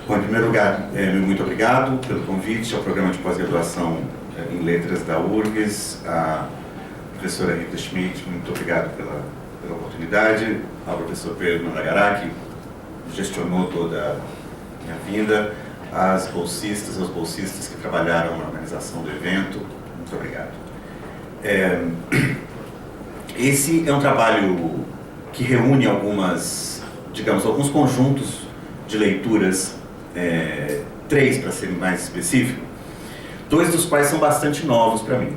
Bom, em primeiro lugar, muito obrigado pelo convite ao programa de pós-graduação em Letras da URGS, a professora Rita Schmidt, muito obrigado pela oportunidade, ao professor Pedro Mandagará, que gestionou toda a minha vinda, às bolsistas, aos bolsistas que trabalharam na organização do evento, muito obrigado. Esse é um trabalho que reúne alguns conjuntos de leituras, 3 para ser mais específico, 2 dos quais são bastante novos para mim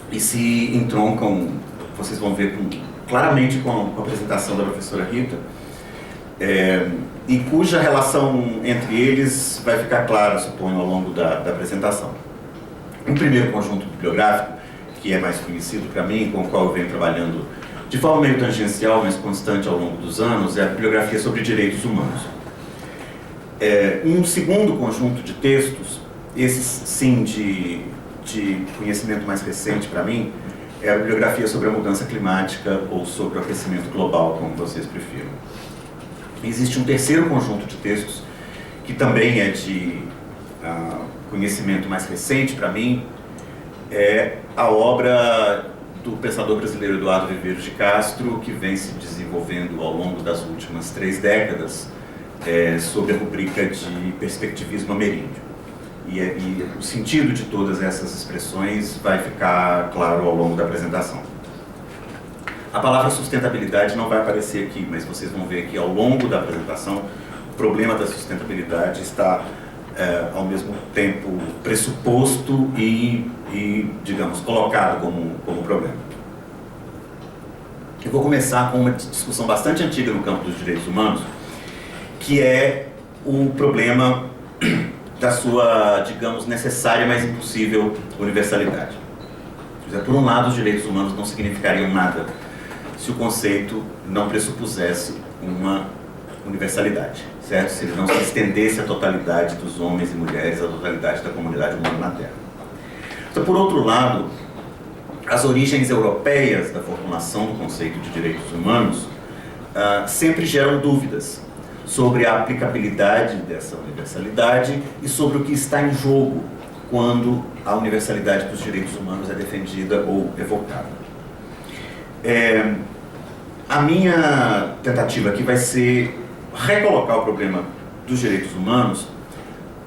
e se entroncam, vocês vão ver claramente com a apresentação da professora Rita, e cuja relação entre eles vai ficar clara, suponho, ao longo da apresentação. Um primeiro conjunto bibliográfico, que é mais conhecido para mim, com o qual eu venho trabalhando de forma meio tangencial, mas constante ao longo dos anos, é a bibliografia sobre direitos humanos. Um segundo conjunto de textos, esses sim de conhecimento mais recente para mim, é a bibliografia sobre a mudança climática ou sobre o aquecimento global, como vocês prefiram. Existe um terceiro conjunto de textos, que também é de conhecimento mais recente para mim, é a obra do pensador brasileiro Eduardo Viveiros de Castro, que vem se desenvolvendo ao longo das últimas 3 décadas, sob a rubrica de perspectivismo ameríndio. E o sentido de todas essas expressões vai ficar claro ao longo da apresentação. A palavra sustentabilidade não vai aparecer aqui, mas vocês vão ver que ao longo da apresentação o problema da sustentabilidade está ao mesmo tempo pressuposto e digamos, colocado como problema. Eu vou começar com uma discussão bastante antiga no campo dos direitos humanos, que é o problema da sua, digamos, necessária, mas impossível universalidade. Por um lado, os direitos humanos não significariam nada se o conceito não pressupusesse uma universalidade, certo? Se ele não se estendesse à totalidade dos homens e mulheres, à totalidade da comunidade humana na Terra. Então, por outro lado, as origens europeias da formulação do conceito de direitos humanos sempre geram dúvidas sobre a aplicabilidade dessa universalidade e sobre o que está em jogo quando a universalidade dos direitos humanos é defendida ou evocada. A minha tentativa aqui vai ser recolocar o problema dos direitos humanos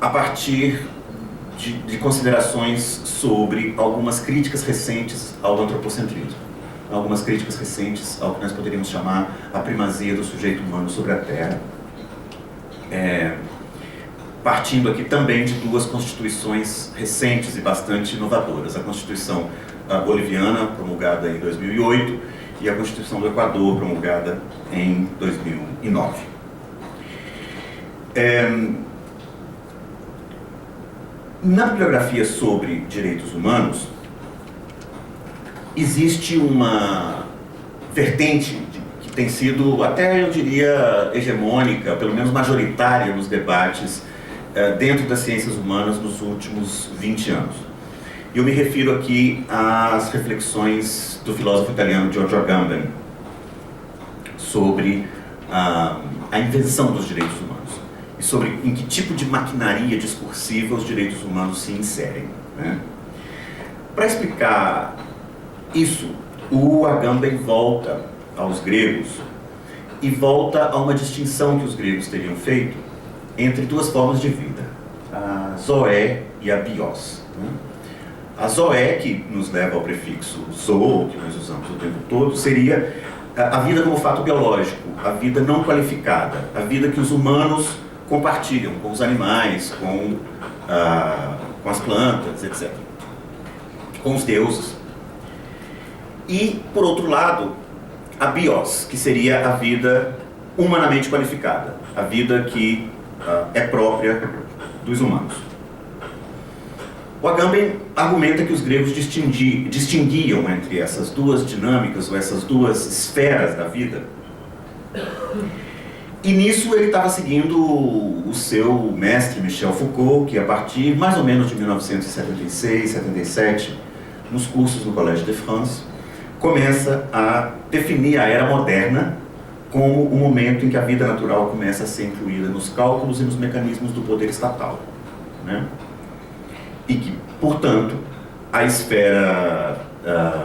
a partir de considerações sobre algumas críticas recentes ao antropocentrismo, algumas críticas recentes ao que nós poderíamos chamar a primazia do sujeito humano sobre a Terra, partindo aqui também de 2 constituições recentes e bastante inovadoras, a Constituição boliviana, promulgada em 2008, e a Constituição do Equador, promulgada em 2009. Na bibliografia sobre direitos humanos, existe uma vertente que tem sido, até eu diria, hegemônica, pelo menos majoritária nos debates dentro das ciências humanas nos últimos 20 anos. Eu me refiro aqui às reflexões do filósofo italiano Giorgio Agamben sobre a invenção dos direitos humanos e sobre em que tipo de maquinaria discursiva os direitos humanos se inserem, né? Para explicar isso, o Agamben volta aos gregos e volta a uma distinção que os gregos teriam feito entre 2 formas de vida, a zoé e a bios, né? A zoé, que nos leva ao prefixo zoo, que nós usamos o tempo todo, seria a vida como fato biológico, a vida não qualificada, a vida que os humanos compartilham com os animais, com as plantas, etc., com os deuses. E, por outro lado, a bios, que seria a vida humanamente qualificada, a vida que é própria dos humanos. O Agamben argumenta que os gregos distinguiam entre essas 2 dinâmicas, ou essas 2 esferas da vida, e nisso ele estava seguindo o seu mestre Michel Foucault, que a partir mais ou menos de 1976, 77, nos cursos no Collège de France, começa a definir a era moderna como o momento em que a vida natural começa a ser incluída nos cálculos e nos mecanismos do poder estatal, né? E que, portanto, a esfera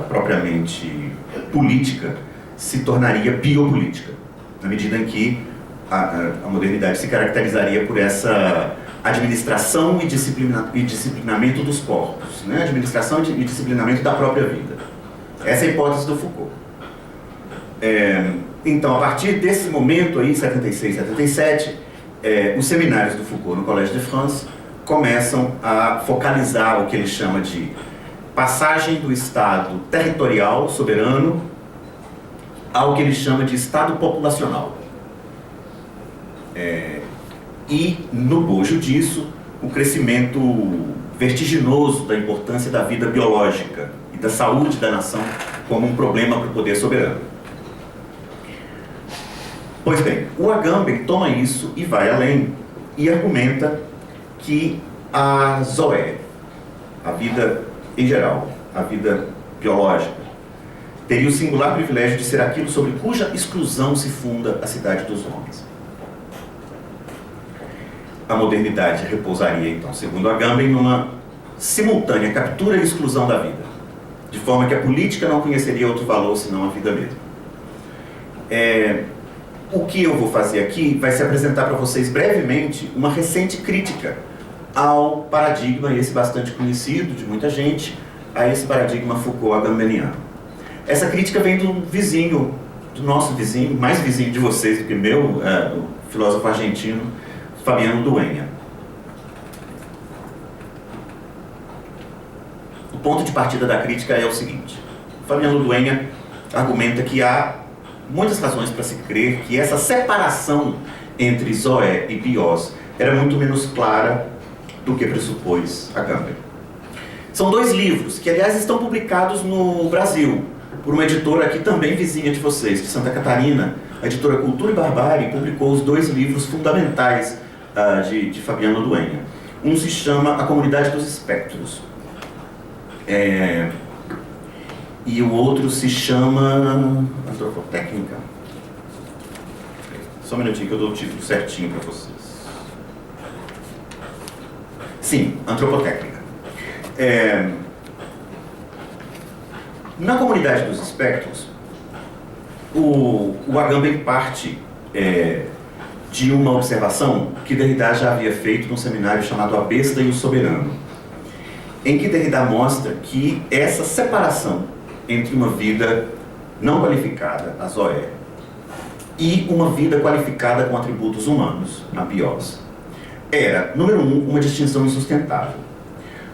propriamente política se tornaria biopolítica, na medida em que a modernidade se caracterizaria por essa administração e disciplinamento dos corpos, né? Administração e disciplinamento da própria vida. Essa é a hipótese do Foucault. Então, a partir desse momento aí, 76, 77, os seminários do Foucault no Collège de France começam a focalizar o que ele chama de passagem do Estado territorial, soberano, ao que ele chama de Estado populacional. E, no bojo disso, o crescimento vertiginoso da importância da vida biológica e da saúde da nação como um problema para o poder soberano. Pois bem, o Agamben toma isso e vai além, e argumenta que a zoé, a vida em geral, a vida biológica, teria o singular privilégio de ser aquilo sobre cuja exclusão se funda a cidade dos homens. A modernidade repousaria, então, segundo Agamben, numa simultânea captura e exclusão da vida, de forma que a política não conheceria outro valor senão a vida mesma. O que eu vou fazer aqui vai se apresentar para vocês brevemente uma recente crítica ao paradigma, esse bastante conhecido de muita gente, a esse paradigma Foucault-agambeniano. Essa crítica vem do vizinho, do nosso vizinho, mais vizinho de vocês do que meu, o filósofo argentino Fabiano Dueña. O ponto de partida da crítica é o seguinte: Fabiano Dueña argumenta que há muitas razões para se crer que essa separação entre zoé e bios era muito menos clara do que pressupôs Agamben. São dois livros que, aliás, estão publicados no Brasil por uma editora aqui também vizinha de vocês, de Santa Catarina. A editora Cultura e Barbárie publicou os dois livros fundamentais de Fabiano Dueña. Um se chama A Comunidade dos Espectros, e o outro se chama Antropotécnica. Só um minutinho que eu dou o título certinho para vocês. Sim, Antropotécnica. Na Comunidade dos Espectros, o Agamben parte de uma observação que Derrida já havia feito num seminário chamado A Besta e o Soberano, em que Derrida mostra que essa separação entre uma vida não qualificada, a zoé, e uma vida qualificada com atributos humanos, a bios, era, número 1, uma distinção insustentável.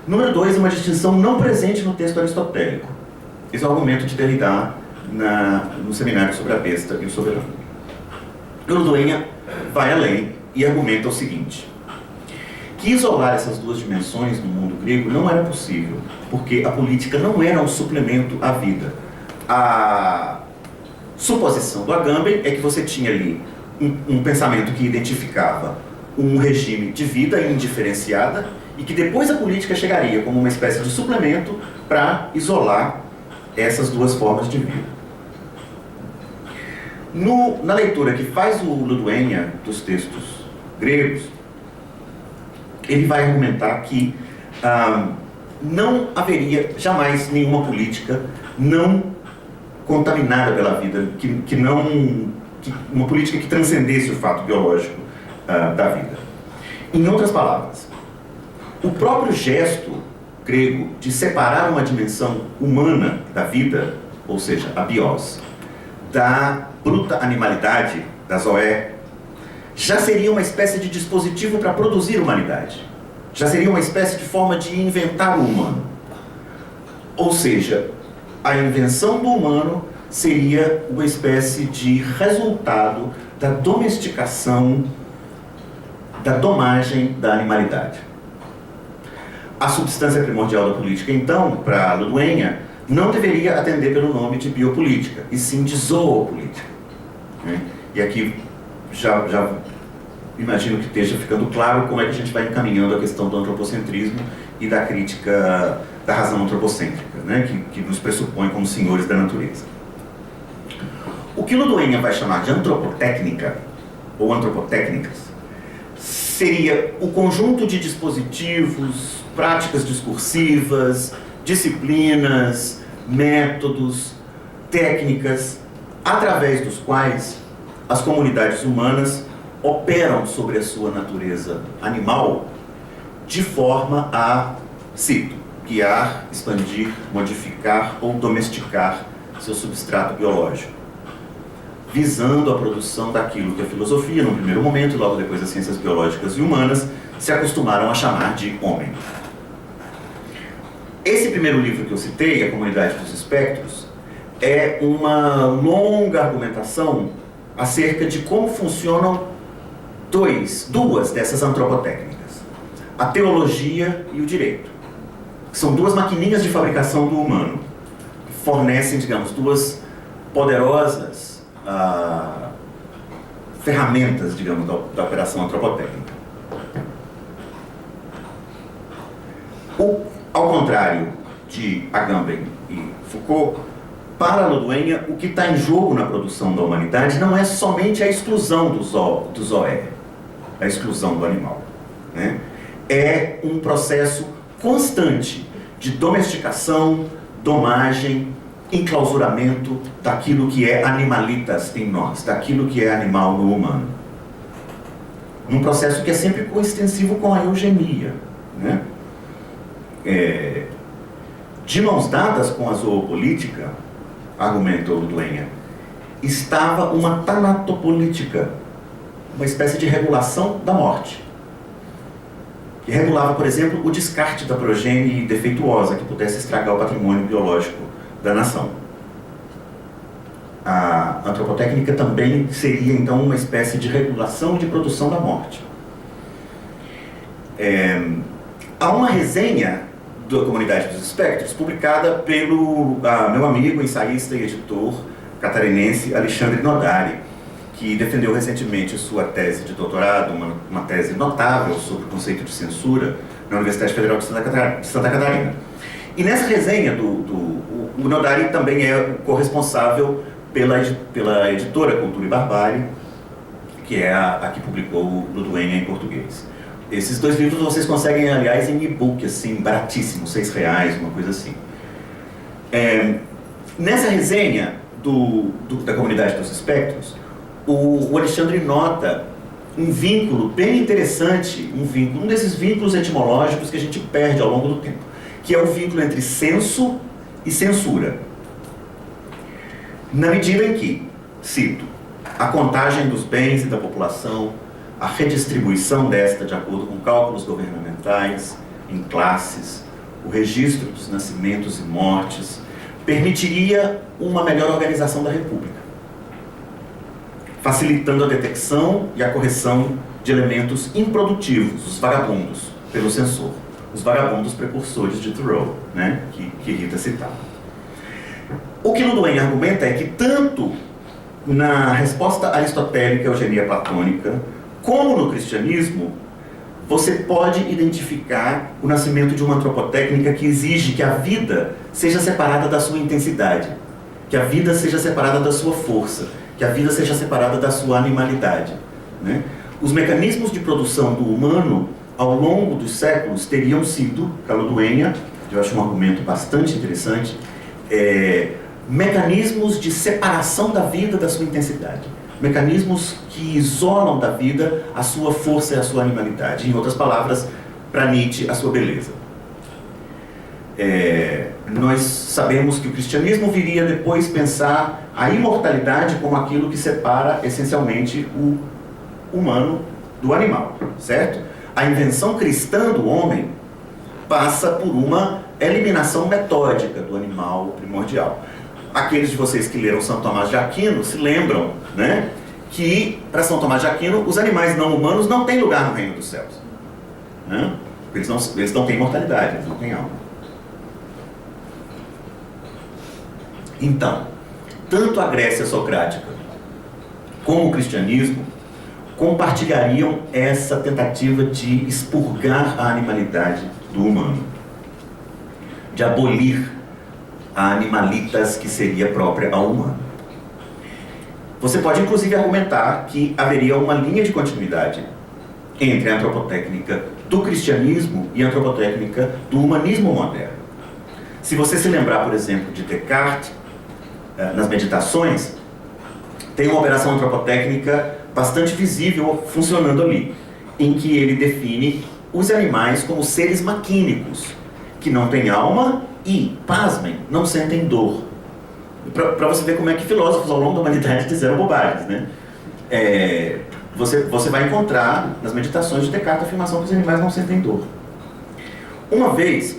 Número 2, uma distinção não presente no texto aristotélico. Esse é o argumento de Derrida no seminário sobre a besta e o soberano. O Dueña vai além e argumenta o seguinte: que isolar essas duas dimensões no mundo grego não era possível, porque a política não era um suplemento à vida. A suposição do Agamben é que você tinha ali um pensamento que identificava um regime de vida indiferenciada e que depois a política chegaria como uma espécie de suplemento para isolar essas duas formas de vida. Na leitura que faz o Dueña dos textos gregos, ele vai argumentar que não haveria jamais nenhuma política não contaminada pela vida, uma política que transcendesse o fato biológico da vida. Em outras palavras, o próprio gesto grego de separar uma dimensão humana da vida, ou seja, a bios, da bruta animalidade, da zoé, já seria uma espécie de dispositivo para produzir humanidade. Já seria uma espécie de forma de inventar o humano. Ou seja, a invenção do humano seria uma espécie de resultado da domesticação, da domagem da animalidade. A substância primordial da política, então, para Dueña, não deveria atender pelo nome de biopolítica, e sim de zoopolítica. E aqui já imagino que esteja ficando claro como é que a gente vai encaminhando a questão do antropocentrismo e da crítica da razão antropocêntrica, que nos pressupõe como senhores da natureza. O que Ludueña vai chamar de antropotécnica, ou antropotécnicas, seria o conjunto de dispositivos, práticas discursivas, disciplinas, métodos, técnicas, através dos quais as comunidades humanas operam sobre a sua natureza animal de forma a, cito, guiar, expandir, modificar ou domesticar seu substrato biológico, visando a produção daquilo que a filosofia, no primeiro momento, e logo depois as ciências biológicas e humanas, se acostumaram a chamar de homem. Esse primeiro livro que eu citei, A Comunidade dos Espectros, é uma longa argumentação acerca de como funcionam duas dessas antropotécnicas, a teologia e o direito. São duas maquininhas de fabricação do humano, que fornecem, digamos, duas poderosas ferramentas, digamos, da operação antropotécnica. Ao contrário de Agamben e Foucault, para Ludueña, o que está em jogo na produção da humanidade não é somente a exclusão do zoé, a exclusão do animal, né? É um processo constante de domesticação, domagem, enclausuramento daquilo que é animalitas em nós, daquilo que é animal no humano. Num processo que é sempre coextensivo com a eugenia, né? De mãos dadas com a zoopolítica, argumentou Ludueña, estava uma tanatopolítica, uma espécie de regulação da morte, que regulava, por exemplo, o descarte da progênie defeituosa que pudesse estragar o patrimônio biológico da nação. A antropotécnica também seria, então, uma espécie de regulação de produção da morte. Há uma resenha da Comunidade dos Espectros, publicada pelo meu amigo, ensaísta e editor catarinense Alexandre Nodari, que defendeu recentemente sua tese de doutorado, uma tese notável sobre o conceito de censura na Universidade Federal de Santa Catarina. E nessa resenha, o Nodari também é o corresponsável pela editora Cultura e Barbárie, que é a que publicou Ludueña em português. Esses dois livros vocês conseguem, aliás, em e-book, assim, baratíssimo, R$6, uma coisa assim. Nessa resenha da Comunidade dos Espectros, o Alexandre nota um vínculo bem interessante, um desses vínculos etimológicos que a gente perde ao longo do tempo, que é o vínculo entre censo e censura. Na medida em que, cito, a contagem dos bens e da população, a redistribuição desta de acordo com cálculos governamentais, em classes, o registro dos nascimentos e mortes, permitiria uma melhor organização da República, facilitando a detecção e a correção de elementos improdutivos, os vagabundos, pelo censor. Os vagabundos precursores de Thoreau, né, que Rita citava. O que Ludueña argumenta é que tanto na resposta aristotélica, eugenia platônica, como no cristianismo, você pode identificar o nascimento de uma antropotécnica que exige que a vida seja separada da sua intensidade, que a vida seja separada da sua força, que a vida seja separada da sua animalidade, né? Os mecanismos de produção do humano, ao longo dos séculos, teriam sido, para Ludueña, eu acho um argumento bastante interessante, mecanismos de separação da vida da sua intensidade. Mecanismos que isolam da vida a sua força e a sua animalidade. Em outras palavras, para Nietzsche, a sua beleza. Nós sabemos que o cristianismo viria depois pensar a imortalidade como aquilo que separa essencialmente o humano do animal, certo? A invenção cristã do homem passa por uma eliminação metódica do animal primordial. Aqueles de vocês que leram São Tomás de Aquino se lembram, né, que para São Tomás de Aquino os animais não humanos não têm lugar no reino dos céus, né? Eles não têm mortalidade, eles não têm alma. Então, tanto a Grécia socrática como o cristianismo compartilhariam essa tentativa de expurgar a animalidade do humano, de abolir a animalitas que seria própria ao humano. Você pode inclusive argumentar que haveria uma linha de continuidade entre a antropotécnica do cristianismo e a antropotécnica do humanismo moderno. Se você se lembrar, por exemplo, de Descartes, nas Meditações, tem uma operação antropotécnica bastante visível funcionando ali, em que ele define os animais como seres maquínicos, que não têm alma e, pasmem, não sentem dor. Para você ver como é que filósofos ao longo da humanidade disseram bobagens, né? Você vai encontrar nas Meditações de Descartes a afirmação que os animais não sentem dor. Uma vez,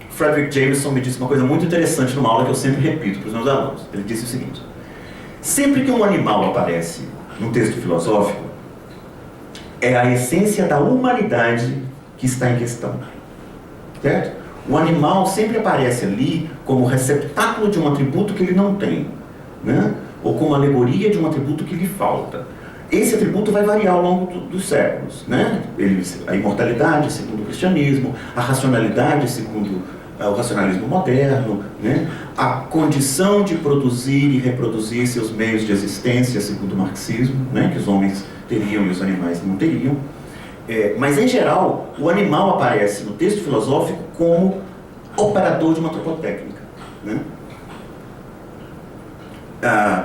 Frederick Jameson me disse uma coisa muito interessante numa aula que eu sempre repito para os meus alunos. Ele disse o seguinte: sempre que um animal aparece no texto filosófico, é a essência da humanidade que está em questão. Certo? O animal sempre aparece ali como receptáculo de um atributo que ele não tem, né? Ou como alegoria de um atributo que lhe falta. Esse atributo vai variar ao longo dos séculos, né? A imortalidade, segundo o cristianismo, a racionalidade, segundo o racionalismo moderno, né? A condição de produzir e reproduzir seus meios de existência, segundo o marxismo, né? Que os homens teriam e os animais não teriam. Mas, em geral, o animal aparece no texto filosófico como operador de uma antropotécnica, né?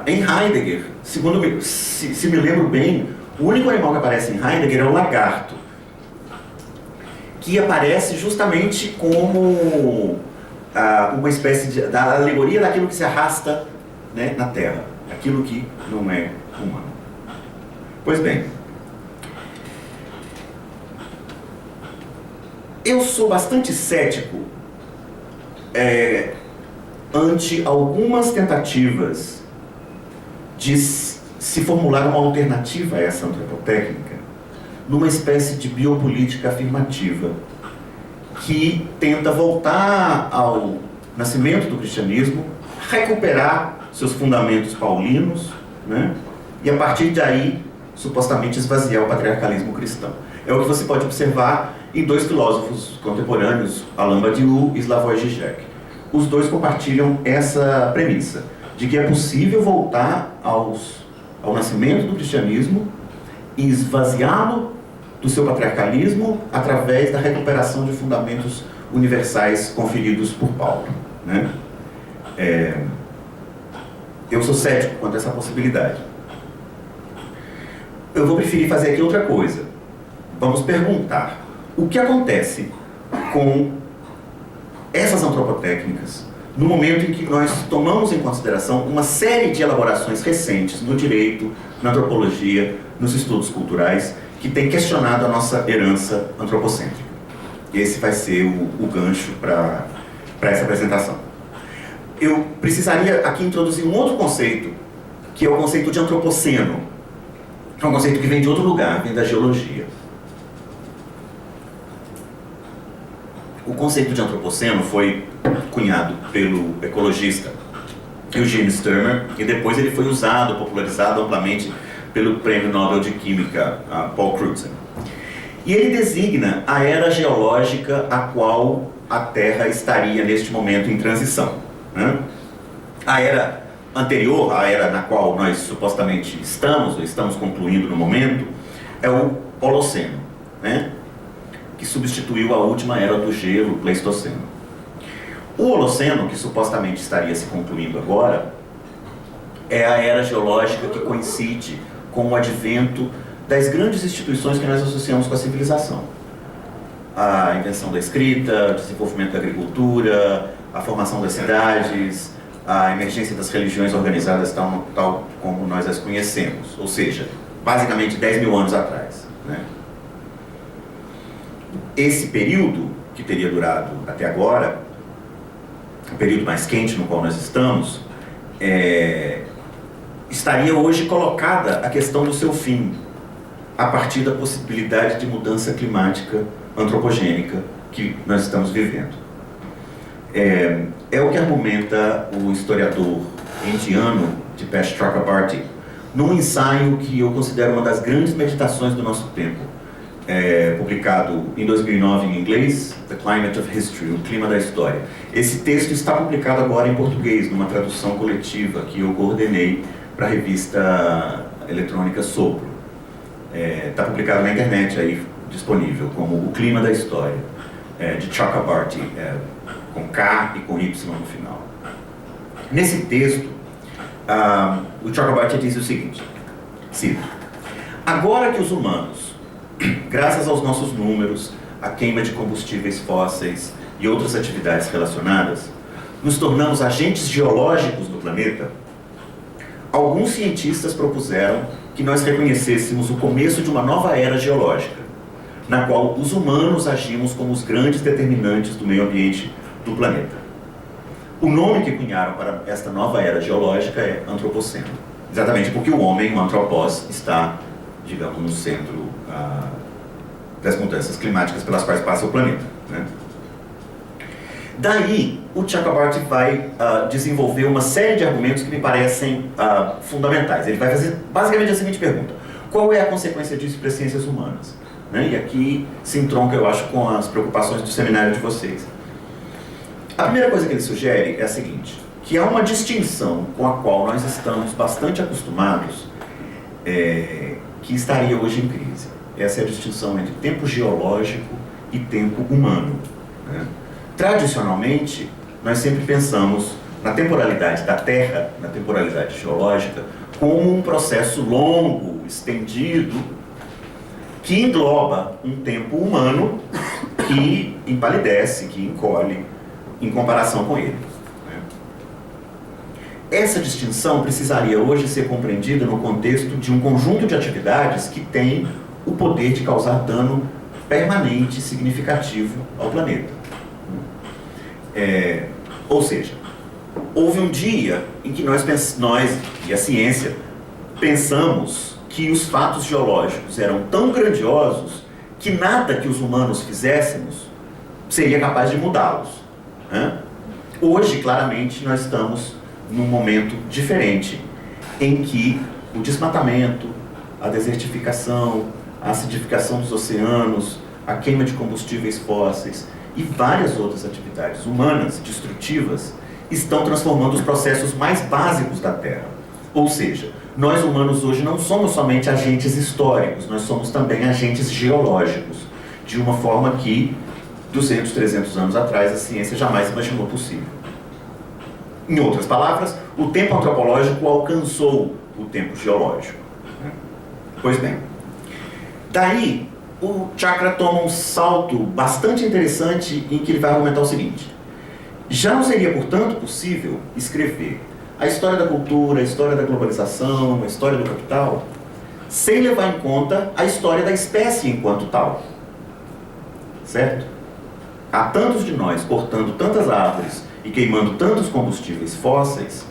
Em Heidegger, se me lembro bem, o único animal que aparece em Heidegger é o lagarto, que aparece justamente como uma espécie da alegoria daquilo que se arrasta, né, na Terra, aquilo que não é humano. Pois bem, eu sou bastante cético ante algumas tentativas de se formular uma alternativa a essa antropotécnica numa espécie de biopolítica afirmativa que tenta voltar ao nascimento do cristianismo, recuperar seus fundamentos paulinos, né? E a partir daí, supostamente, esvaziar o patriarcalismo cristão. É o que você pode observar em dois filósofos contemporâneos, Alain Badiou e Slavoj Žižek. Os dois compartilham essa premissa, de que é possível voltar ao nascimento do cristianismo e esvaziá-lo do seu patriarcalismo através da recuperação de fundamentos universais conferidos por Paulo, né? Eu sou cético quanto a essa possibilidade. Eu vou preferir fazer aqui outra coisa. Vamos perguntar o que acontece com essas antropotécnicas no momento em que nós tomamos em consideração uma série de elaborações recentes no direito, na antropologia, nos estudos culturais, que tem questionado a nossa herança antropocêntrica. Esse vai ser o gancho para essa apresentação. Eu precisaria aqui introduzir um outro conceito, que é o conceito de antropoceno. É um conceito que vem de outro lugar, vem da geologia. O conceito de antropoceno foi cunhado pelo ecologista Eugene Sturmer e depois ele foi usado, popularizado amplamente pelo Prêmio Nobel de Química, Paul Crutzen. E ele designa a era geológica a qual a Terra estaria neste momento em transição, né? A era anterior, a era na qual nós supostamente estamos, ou estamos concluindo no momento, é o Holoceno, né? Que substituiu a última era do gelo, o Pleistoceno. O Holoceno, que supostamente estaria se concluindo agora, é a era geológica que coincide com o advento das grandes instituições que nós associamos com a civilização. A invenção da escrita, o desenvolvimento da agricultura, a formação das cidades, a emergência das religiões organizadas tal como nós as conhecemos. Ou seja, basicamente 10 mil anos atrás, né? Esse período, que teria durado até agora, o período mais quente no qual nós estamos, estaria hoje colocada a questão do seu fim, a partir da possibilidade de mudança climática antropogênica que nós estamos vivendo. É o que argumenta o historiador indiano Dipesh Chakrabarty num ensaio que eu considero uma das grandes meditações do nosso tempo, publicado em 2009 em inglês, The Climate of History, o clima da história. Esse texto está publicado agora em português, numa tradução coletiva que eu coordenei para a revista eletrônica Sopro. Está publicado na internet, aí, disponível, como O Clima da História, de Chakrabarty, com K e com Y no final. Nesse texto, o Chakrabarty diz o seguinte, cito: agora que os humanos, graças aos nossos números, à queima de combustíveis fósseis e outras atividades relacionadas, nos tornamos agentes geológicos do planeta, alguns cientistas propuseram que nós reconhecêssemos o começo de uma nova era geológica, na qual os humanos agimos como os grandes determinantes do meio ambiente do planeta. O nome que cunharam para esta nova era geológica é Antropoceno, exatamente porque o homem, o antropós, está, digamos, no centro das mudanças climáticas pelas quais passa o planeta, né? Daí, o Chakrabarty vai desenvolver uma série de argumentos que me parecem fundamentais. Ele vai fazer basicamente a seguinte pergunta: qual é a consequência disso para as ciências humanas? Né? E aqui se entronca, eu acho, com as preocupações do seminário de vocês. A primeira coisa que ele sugere é a seguinte, que há uma distinção com a qual nós estamos bastante acostumados, que estaria hoje em crise. Essa é a distinção entre tempo geológico e tempo humano, né? Tradicionalmente, nós sempre pensamos na temporalidade da Terra, na temporalidade geológica, como um processo longo, estendido, que engloba um tempo humano que empalidece, que encolhe em comparação com ele. Essa distinção precisaria hoje ser compreendida no contexto de um conjunto de atividades que tem o poder de causar dano permanente e significativo ao planeta. Ou seja, houve um dia em que nós e a ciência pensamos que os fatos geológicos eram tão grandiosos que nada que os humanos fizéssemos seria capaz de mudá-los, né? Hoje, claramente, nós estamos num momento diferente, em que o desmatamento, a desertificação, a acidificação dos oceanos, a queima de combustíveis fósseis e várias outras atividades humanas destrutivas estão transformando os processos mais básicos da Terra. Ou seja, nós humanos hoje não somos somente agentes históricos, nós somos também agentes geológicos, de uma forma que 200, 300 anos atrás a ciência jamais imaginou possível. Em outras palavras, o tempo antropológico alcançou o tempo geológico. Pois bem, daí o Chakra toma um salto bastante interessante em que ele vai argumentar o seguinte: já não seria, portanto, possível escrever a história da cultura, a história da globalização, a história do capital, sem levar em conta a história da espécie enquanto tal. Certo? Há tantos de nós cortando tantas árvores e queimando tantos combustíveis fósseis,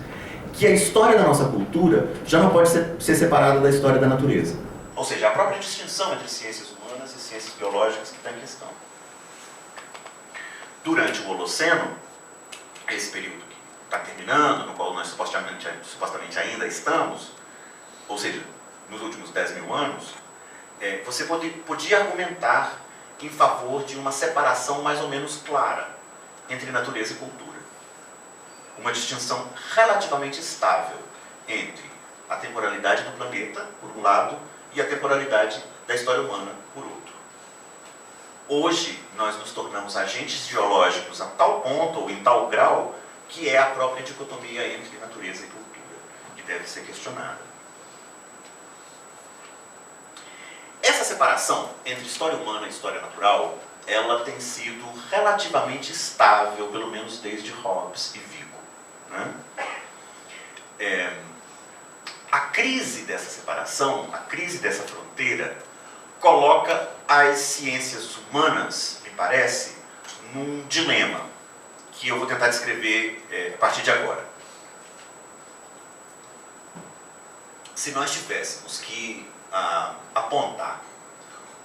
que a história da nossa cultura já não pode ser separada da história da natureza. Ou seja, a própria distinção entre ciências humanas e ciências biológicas que está em questão. Durante o Holoceno, esse período que está terminando, no qual nós supostamente ainda estamos, ou seja, nos últimos 10 mil anos, você podia argumentar em favor de uma separação mais ou menos clara entre natureza e cultura. Uma distinção relativamente estável entre a temporalidade do planeta, por um lado, e a temporalidade da história humana, por outro. Hoje, nós nos tornamos agentes geológicos a tal ponto ou em tal grau que é a própria dicotomia entre natureza e cultura, que deve ser questionada. Essa separação entre história humana e história natural, ela tem sido relativamente estável, pelo menos desde Hobbes e Vigo, né? A crise dessa separação, a crise dessa fronteira, coloca as ciências humanas, me parece, num dilema, que eu vou tentar descrever a partir de agora. Se nós tivéssemos que apontar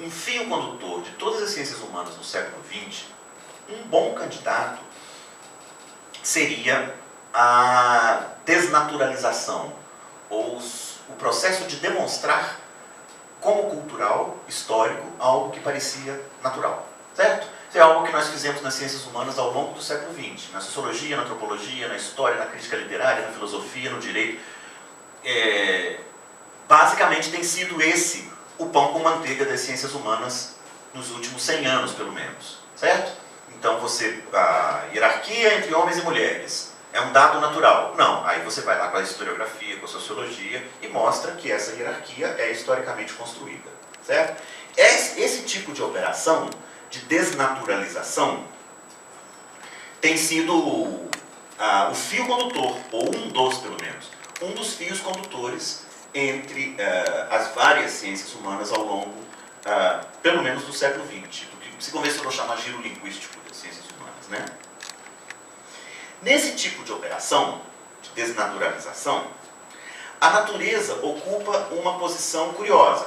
um fio condutor de todas as ciências humanas no século XX, um bom candidato seria a desnaturalização, ou o processo de demonstrar como cultural, histórico, algo que parecia natural, certo? Isso é algo que nós fizemos nas ciências humanas ao longo do século XX, na sociologia, na antropologia, na história, na crítica literária, na filosofia, no direito. basicamente tem sido esse o pão com manteiga das ciências humanas nos últimos 100 anos, pelo menos, certo? Então a hierarquia entre homens e mulheres é um dado natural. Não, aí você vai lá com a historiografia, com a sociologia e mostra que essa hierarquia é historicamente construída, certo? Esse tipo de operação de desnaturalização tem sido o fio condutor, ou um dos, pelo menos, um dos fios condutores entre as várias ciências humanas ao longo, pelo menos, do século XX, do que se convencionou chamar giro linguístico das ciências humanas, né? Nesse tipo de operação, de desnaturalização, a natureza ocupa uma posição curiosa.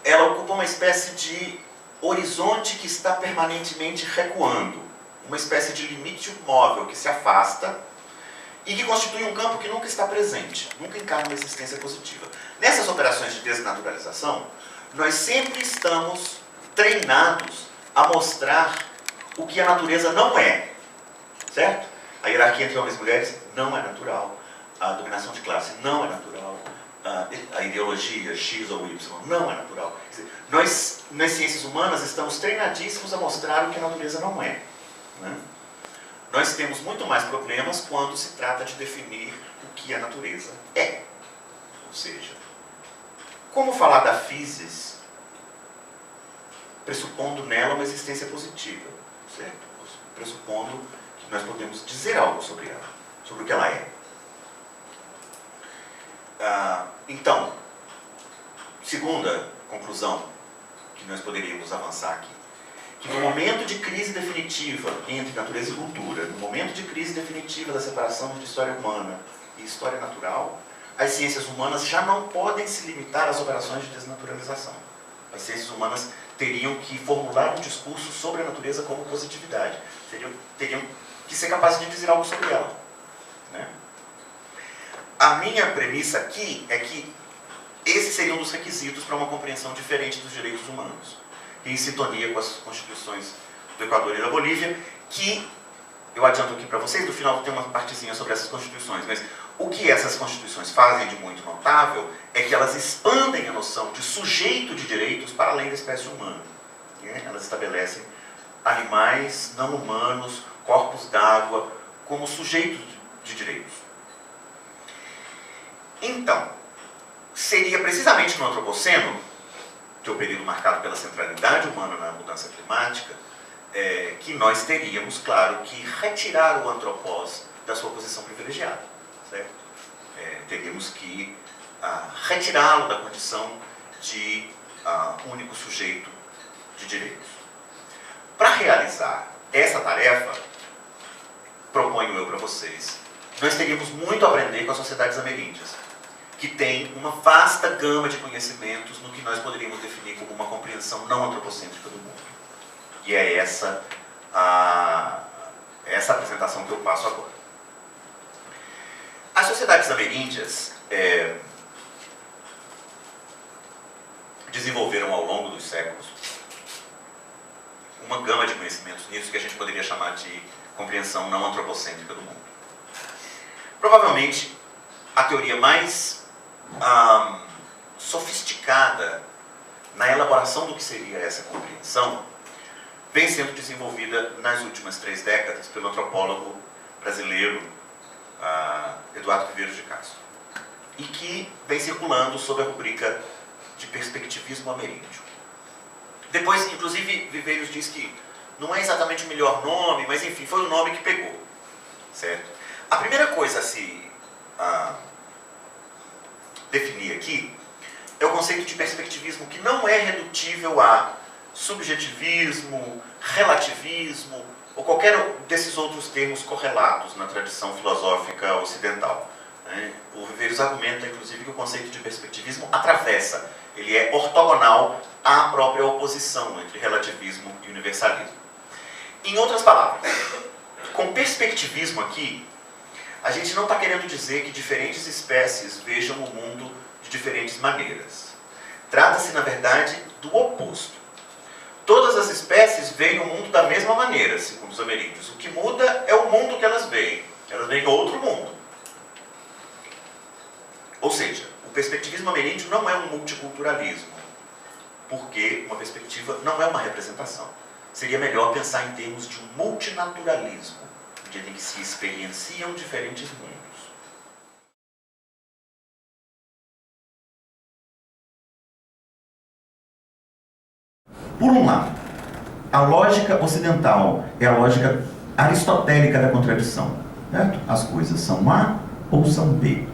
Ela ocupa uma espécie de horizonte que está permanentemente recuando, uma espécie de limite móvel que se afasta e que constitui um campo que nunca está presente, nunca encarna uma existência positiva. Nessas operações de desnaturalização, nós sempre estamos treinados a mostrar o que a natureza não é, certo? A hierarquia entre homens e mulheres não é natural, a dominação de classe não é natural, a ideologia X ou Y não é natural. Quer dizer, nós, nas ciências humanas, estamos treinadíssimos a mostrar o que a natureza não é, né? Nós temos muito mais problemas quando se trata de definir o que a natureza é. Ou seja, como falar da physis pressupondo nela uma existência positiva, certo? Pressupondo que nós podemos dizer algo sobre ela, sobre o que ela é. Então, segunda conclusão que nós poderíamos avançar aqui, que no momento de crise definitiva entre natureza e cultura, no momento de crise definitiva da separação de história humana e história natural, as ciências humanas já não podem se limitar às operações de desnaturalização. As ciências humanas teriam que formular um discurso sobre a natureza como positividade. Teriam que ser capazes de dizer algo sobre ela, né? A minha premissa aqui é que esse seria um dos requisitos para uma compreensão diferente dos direitos humanos, em sintonia com as constituições do Equador e da Bolívia, que eu adianto aqui para vocês, no final tem uma partezinha sobre essas constituições, mas o que essas constituições fazem de muito notável é que elas expandem a noção de sujeito de direitos para além da espécie humana, né? Elas estabelecem animais não humanos, corpos d'água, como sujeitos de direitos. Então, seria precisamente no Antropoceno, que é o período marcado pela centralidade humana na mudança climática, que nós teríamos, claro, que retirar o antropós da sua posição privilegiada, certo? Teríamos que retirá-lo da condição de único sujeito de direitos. Para realizar essa tarefa, proponho eu para vocês, nós teríamos muito a aprender com as sociedades ameríndias, que tem uma vasta gama de conhecimentos no que nós poderíamos definir como uma compreensão não antropocêntrica do mundo. E é essa apresentação que eu passo agora. As sociedades ameríndias desenvolveram ao longo dos séculos uma gama de conhecimentos nisso que a gente poderia chamar de compreensão não antropocêntrica do mundo. Provavelmente, a teoria mais sofisticada na elaboração do que seria essa compreensão vem sendo desenvolvida nas últimas 3 décadas pelo antropólogo brasileiro Eduardo Viveiros de Castro, e que vem circulando sob a rubrica de perspectivismo ameríndio. Depois, inclusive, Viveiros diz que não é exatamente o melhor nome, mas enfim, foi o nome que pegou, certo? A primeira coisa a se definir aqui é o conceito de perspectivismo, que não é redutível a subjetivismo, relativismo ou qualquer desses outros termos correlatos na tradição filosófica ocidental, né? O Viveiros argumenta, inclusive, que o conceito de perspectivismo atravessa, ele é ortogonal à própria oposição entre relativismo e universalismo. Em outras palavras, com perspectivismo aqui, a gente não está querendo dizer que diferentes espécies vejam o mundo de diferentes maneiras. Trata-se, na verdade, do oposto. Todas as espécies veem o mundo da mesma maneira, segundo os ameríndios. O que muda é o mundo que elas veem. Elas veem outro mundo. Ou seja, o perspectivismo ameríndio não é um multiculturalismo, porque uma perspectiva não é uma representação. Seria melhor pensar em termos de um multinaturalismo, em que se experienciam diferentes mundos. Por um lado, a lógica ocidental é a lógica aristotélica da contradição. Certo? As coisas são A ou são B.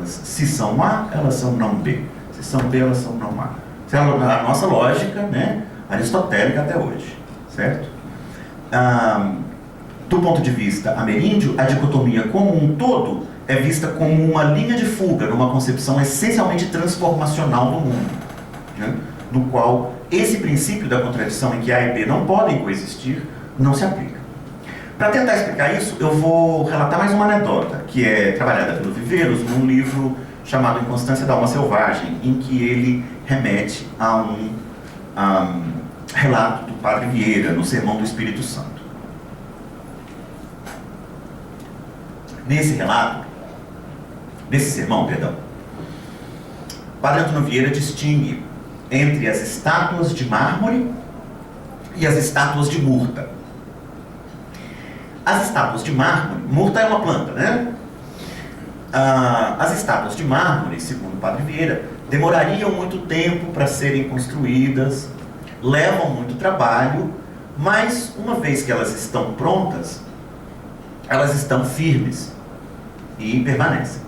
Se são A, elas são não B. Se são B, elas são não A. Essa é a nossa lógica, né, aristotélica até hoje. Certo? Do ponto de vista ameríndio, a dicotomia como um todo é vista como uma linha de fuga numa concepção essencialmente transformacional do mundo, né, no qual esse princípio da contradição em que A e B não podem coexistir não se aplica. Para tentar explicar isso, eu vou relatar mais uma anedota, que é trabalhada pelo Viveiros num livro chamado Inconstância da Alma Selvagem, em que ele remete a um relato do Padre Vieira, no Sermão do Espírito Santo. Nesse sermão, o Padre Antônio Vieira distingue entre as estátuas de mármore e as estátuas de murta. As estátuas de mármore, murta é uma planta, né? As estátuas de mármore, segundo o Padre Vieira, demorariam muito tempo para serem construídas, levam muito trabalho, mas uma vez que elas estão prontas, elas estão firmes e permanecem.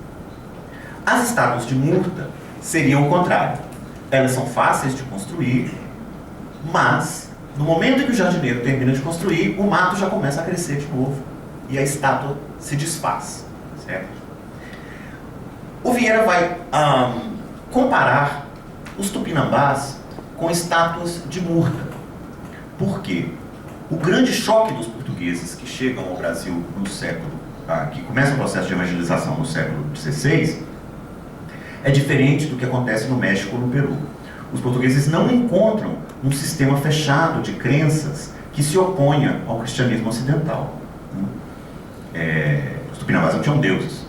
As estátuas de murta seriam o contrário. Elas são fáceis de construir, mas no momento em que o jardineiro termina de construir, o mato já começa a crescer de novo e a estátua se desfaz, certo? O Vieira vai comparar os tupinambás com estátuas de murta. Por quê? O grande choque dos portugueses que chegam ao Brasil no século, que começa o processo de evangelização no século XVI, é diferente do que acontece no México ou no Peru. Os portugueses não encontram um sistema fechado de crenças que se oponha ao cristianismo ocidental. Os tupinambás não tinham deuses.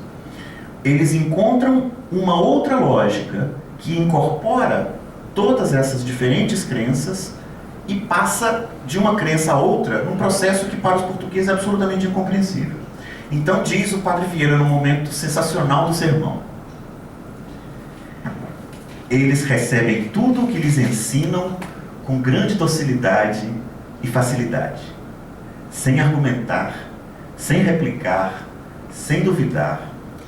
Eles encontram uma outra lógica que incorpora todas essas diferentes crenças e passa de uma crença a outra num processo que para os portugueses é absolutamente incompreensível. Então diz o Padre Vieira num momento sensacional do sermão: eles recebem tudo o que lhes ensinam com grande docilidade e facilidade, sem argumentar, sem replicar, sem duvidar,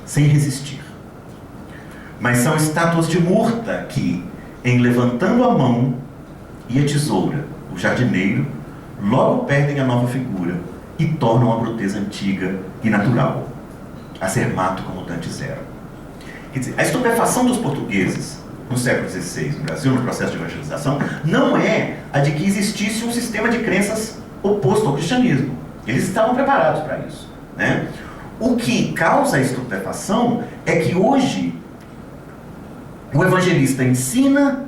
sem resistir. Mas são estátuas de murta que, em levantando a mão e a tesoura, o jardineiro, logo perdem a nova figura e tornam a bruteza antiga e natural, a ser mato como dantes eram. Quer dizer, a estupefação dos portugueses no século XVI, no Brasil, no processo de evangelização, não é a de que existisse um sistema de crenças oposto ao cristianismo. Eles estavam preparados para isso, né? O que causa a estupefação é que hoje o evangelista ensina.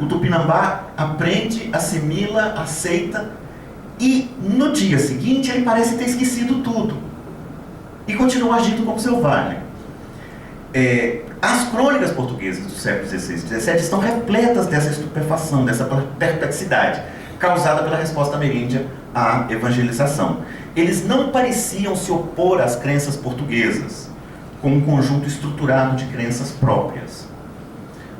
O tupinambá aprende, assimila, aceita, e no dia seguinte ele parece ter esquecido tudo e continua agindo como selvagem. As crônicas portuguesas do século XVI e XVII estão repletas dessa estupefação, dessa perplexidade causada pela resposta ameríndia à evangelização. Eles não pareciam se opor às crenças portuguesas com um conjunto estruturado de crenças próprias.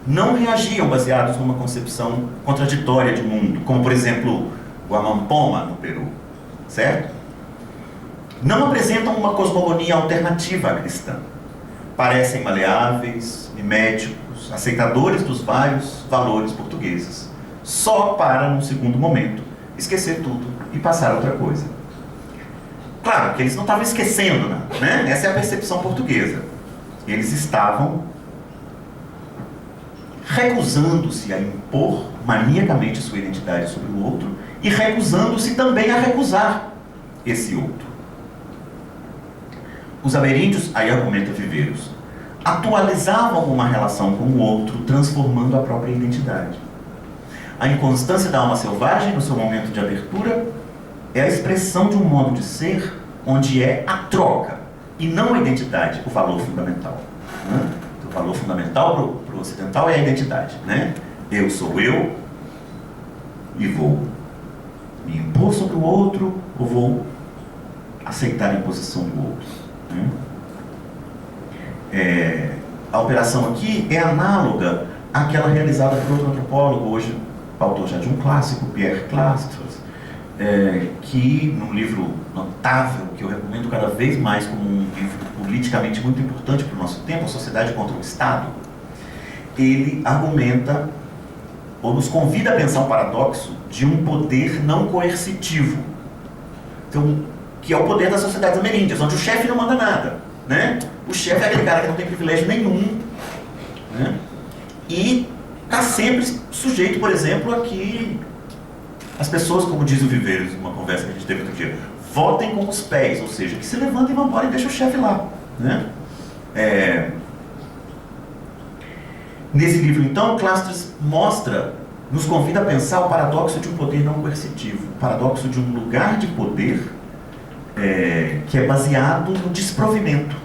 Não reagiam baseados numa concepção contraditória de mundo, como por exemplo o Amampoma no Peru, certo? Não apresentam uma cosmogonia alternativa à cristã. Parecem maleáveis, miméticos, aceitadores dos vários valores portugueses, só para, num segundo momento, esquecer tudo e passar a outra coisa. Claro que eles não estavam esquecendo nada, né? Essa é a percepção portuguesa. Eles estavam recusando-se a impor maniacamente sua identidade sobre o outro e recusando-se também a recusar esse outro. Os ameríndios, aí argumenta Viveiros, atualizavam uma relação com o outro, transformando a própria identidade. A inconstância da alma selvagem, no seu momento de abertura, é a expressão de um modo de ser onde é a troca, e não a identidade, o valor fundamental. Né? O valor fundamental para o ocidental é a identidade. Né? Eu sou eu e vou me impor sobre o outro ou vou aceitar a imposição do outro. Né? A operação aqui é análoga àquela realizada por outro antropólogo, hoje autor já de um clássico, Pierre Clastres, que num livro notável, que eu recomendo cada vez mais como um livro politicamente muito importante para o nosso tempo, A Sociedade contra o Estado, ele argumenta, ou nos convida a pensar um paradoxo de um poder não coercitivo, então, que é o poder das sociedades ameríndias, onde o chefe não manda nada. Né? O chefe é aquele cara que não tem privilégio nenhum, né? E está sempre sujeito, por exemplo, a que as pessoas, como diz o Viveiros, numa conversa que a gente teve outro dia, votem com os pés, ou seja, que se levantem e vão embora e deixem o chefe lá. Né? Nesse livro, então, Clastres nos convida a pensar o paradoxo de um poder não coercitivo, o paradoxo de um lugar de poder que é baseado no desprovimento.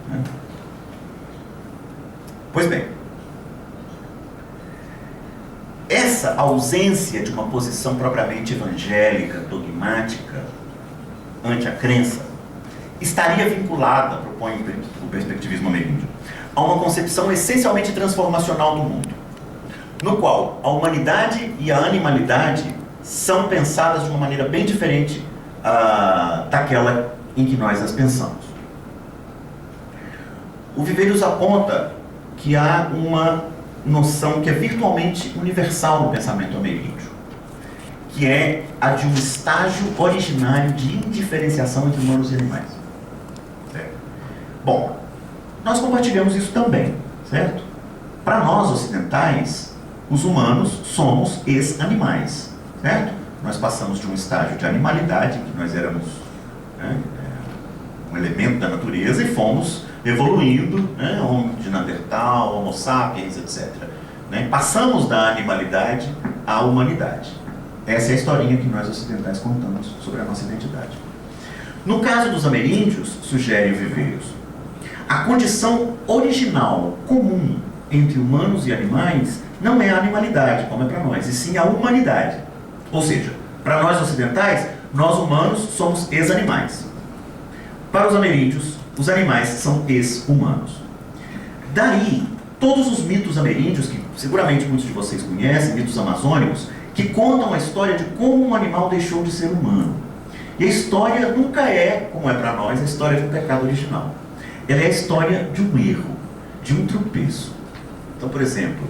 Né? Pois bem, essa ausência de uma posição propriamente evangélica, dogmática, ante a crença, estaria vinculada, propõe o perspectivismo ameríndio, a uma concepção essencialmente transformacional do mundo, no qual a humanidade e a animalidade são pensadas de uma maneira bem diferente daquela em que nós as pensamos. O Viveiros aponta que há uma noção que é virtualmente universal no pensamento ameríndio, que é a de um estágio originário de indiferenciação entre humanos e animais. Certo? Bom, nós compartilhamos isso também, certo? Para nós ocidentais, os humanos somos ex-animais, certo? Nós passamos de um estágio de animalidade, em que nós éramos um elemento da natureza, e fomos evoluindo, né? Homem de Neandertal, Homo sapiens, etc. Né? Passamos da animalidade à humanidade. Essa é a historinha que nós ocidentais contamos sobre a nossa identidade. No caso dos ameríndios, sugere o Viveiros, a condição original, comum entre humanos e animais, não é a animalidade, como é para nós, e sim a humanidade. Ou seja, para nós ocidentais, nós humanos somos ex-animais. Para os ameríndios, os animais são ex-humanos. Daí, todos os mitos ameríndios, que seguramente muitos de vocês conhecem, mitos amazônicos, que contam a história de como um animal deixou de ser humano. E a história nunca é, como é para nós, a história de um pecado original. Ela é a história de um erro, de um tropeço. Então, por exemplo,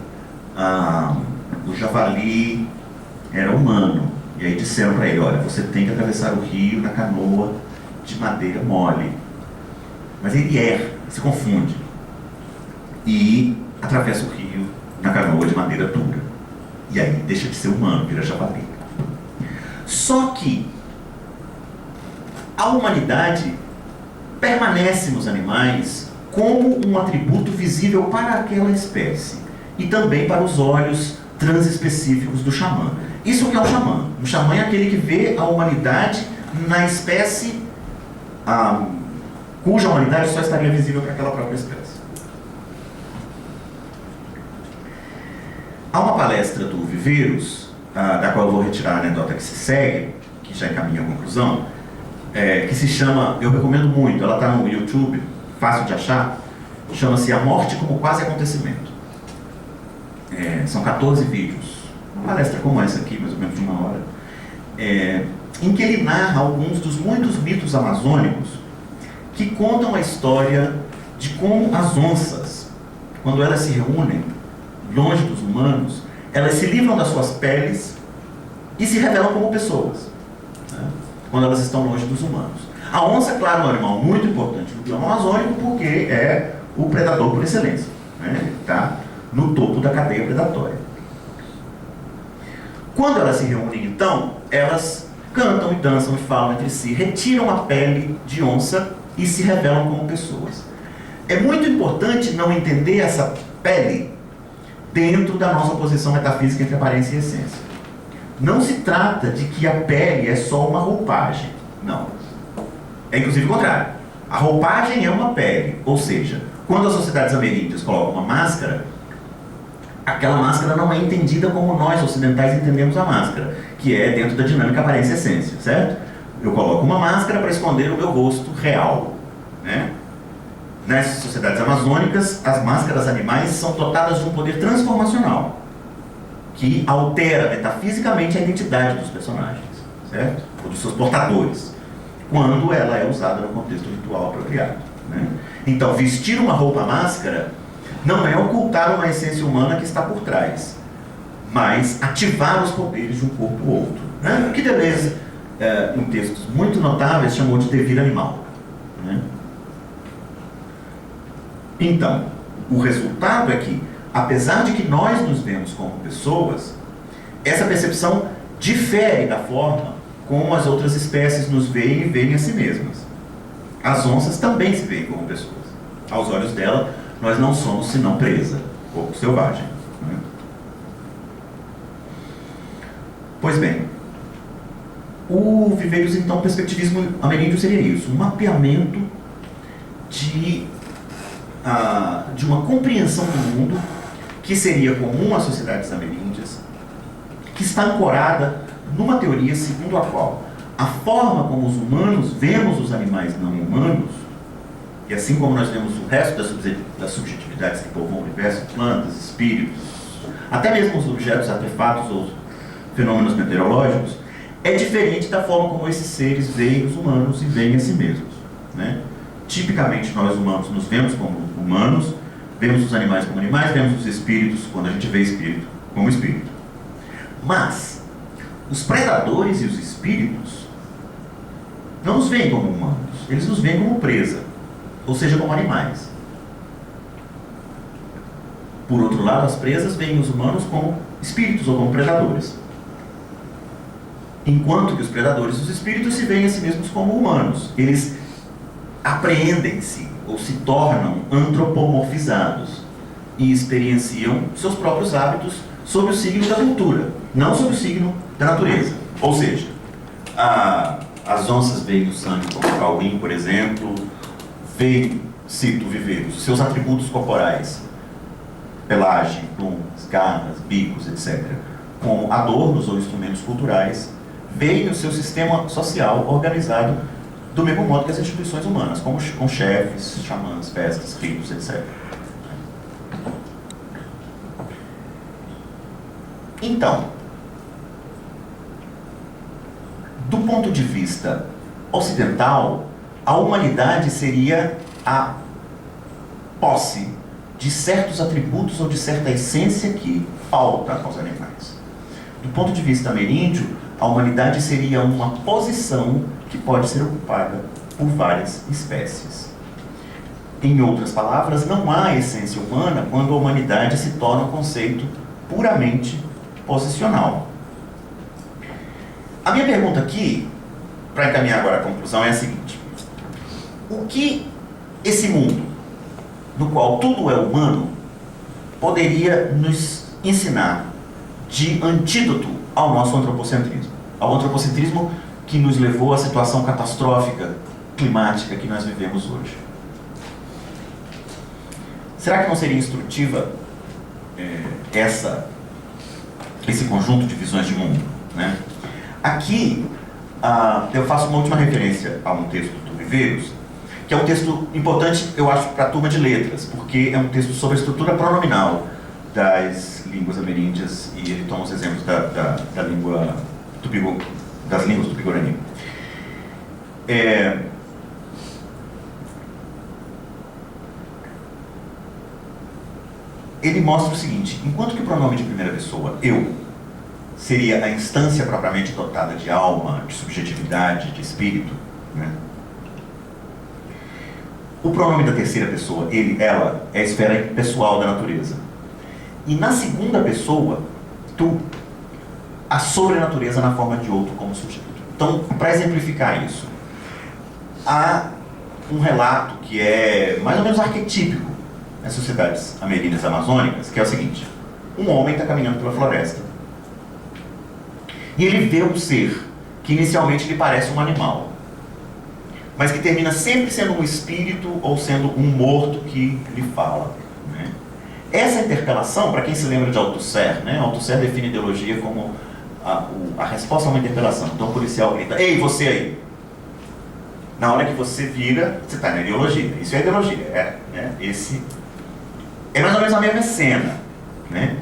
o javali era humano, e aí disseram para ele, olha, você tem que atravessar o rio na canoa de madeira mole. Mas ele erra, se confunde, e atravessa o rio na canoa de madeira dura. E aí deixa de ser humano, vira javali. Só que a humanidade permanece nos animais como um atributo visível para aquela espécie e também para os olhos transespecíficos do xamã. Isso que é o xamã. O xamã é aquele que vê a humanidade na espécie cuja humanidade só estaria visível para aquela própria espécie. Há uma palestra do Viveiros, da qual eu vou retirar a anedota que se segue, que já encaminha a conclusão, que se chama, eu recomendo muito, ela está no YouTube, fácil de achar, chama-se A Morte como Quase Acontecimento. São 14 vídeos, uma palestra como essa aqui, mais ou menos de uma hora, em que ele narra alguns dos muitos mitos amazônicos que contam a história de como as onças, quando elas se reúnem longe dos humanos, elas se livram das suas peles e se revelam como pessoas, né? Quando elas estão longe dos humanos. A onça, claro, é um animal muito importante no bioma amazônico porque é o predador por excelência, né? Ele está no topo da cadeia predatória. Quando elas se reúnem, então, elas cantam e dançam e falam entre si, retiram a pele de onça e se revelam como pessoas. É muito importante não entender essa pele dentro da nossa posição metafísica entre aparência e essência. Não se trata de que a pele é só uma roupagem. Não. É inclusive o contrário. A roupagem é uma pele, ou seja, Quando as sociedades ameríndias colocam uma máscara, aquela máscara não é entendida como nós ocidentais entendemos a máscara, que é dentro da dinâmica aparência-essência, certo? Eu coloco uma máscara para esconder o meu rosto real, né? Nas sociedades amazônicas, as máscaras animais são dotadas de um poder transformacional, que altera metafisicamente a identidade dos personagens, certo? Ou dos seus portadores, quando ela é usada no contexto ritual apropriado, né? Então, vestir uma roupa máscara não é ocultar uma essência humana que está por trás, mas ativar os poderes de um corpo ou outro, né? O que Deleuze, em textos muito notáveis, chamou de devir animal, né? Então, o resultado é que, apesar de que nós nos vemos como pessoas, essa percepção difere da forma como as outras espécies nos veem e veem a si mesmas. As onças também se veem como pessoas. Aos olhos dela, nós não somos senão presa, corpo selvagem, né? Pois bem, o Viveiros, então, o perspectivismo ameríndio seria isso, um mapeamento de uma compreensão do mundo que seria comum às sociedades ameríndias, que está ancorada numa teoria segundo a qual a forma como os humanos vemos os animais não humanos, e assim como nós vemos o resto das subjetividades que povoam o universo, plantas, espíritos, até mesmo os objetos, artefatos ou fenômenos meteorológicos, é diferente da forma como esses seres veem os humanos e veem a si mesmos, né? Tipicamente, nós humanos nos vemos como humanos, vemos os animais como animais, vemos os espíritos, quando a gente vê espírito, como espírito. Mas, os predadores e os espíritos não nos veem como humanos, eles nos veem como presa, ou seja, como animais. Por outro lado, as presas veem os humanos como espíritos ou como predadores, enquanto que os predadores e os espíritos se veem a si mesmos como humanos. Eles apreendem-se ou se tornam antropomorfizados e experienciam seus próprios hábitos sob o signo da cultura, não sob o signo da natureza. Ou seja, as onças veem o sangue como o cauim, por exemplo, veem, cito Viveiros, seus atributos corporais, pelagem, plumas, garras, bicos, etc., como adornos ou instrumentos culturais, veem o seu sistema social organizado do mesmo modo que as instituições humanas, como com chefes, xamãs, festas, ritos, etc. Então, do ponto de vista ocidental, a humanidade seria a posse de certos atributos ou de certa essência que falta aos animais. Do ponto de vista ameríndio, a humanidade seria uma posição que pode ser ocupada por várias espécies. Em outras palavras, não há essência humana quando a humanidade se torna um conceito puramente posicional. A minha pergunta aqui, para encaminhar agora a conclusão, é a seguinte: o que esse mundo, no qual tudo é humano, poderia nos ensinar de antídoto ao nosso antropocentrismo? Ao antropocentrismo que nos levou à situação catastrófica climática que nós vivemos hoje. Será que não seria instrutiva esse conjunto de visões de mundo, né? Aqui eu faço uma última referência a um texto do Viveiros, que é um texto importante, eu acho, para a turma de letras, porque é um texto sobre a estrutura pronominal das línguas ameríndias, e ele toma os exemplos da língua das línguas tupi-guarani. Ele mostra o seguinte: enquanto que o pronome de primeira pessoa, eu, seria a instância propriamente dotada de alma, de subjetividade, de espírito, né? O pronome da terceira pessoa, ele, ela, é a esfera pessoal da natureza. E na segunda pessoa, tu, a sobrenatureza na forma de outro como sujeito. Então, para exemplificar isso, há um relato que é mais ou menos arquetípico nas sociedades ameríndias amazônicas, que é o seguinte: um homem está caminhando pela floresta e ele vê um ser que inicialmente lhe parece um animal. mas que termina sempre sendo um espírito ou sendo um morto que lhe fala, né? Essa interpelação, para quem se lembra de Althusser, né? Althusser define ideologia como a resposta a uma interpelação. Então o policial grita: ei, você aí! Na hora que você vira, você está na ideologia. Isso é ideologia. Esse é mais ou menos a mesma cena, né?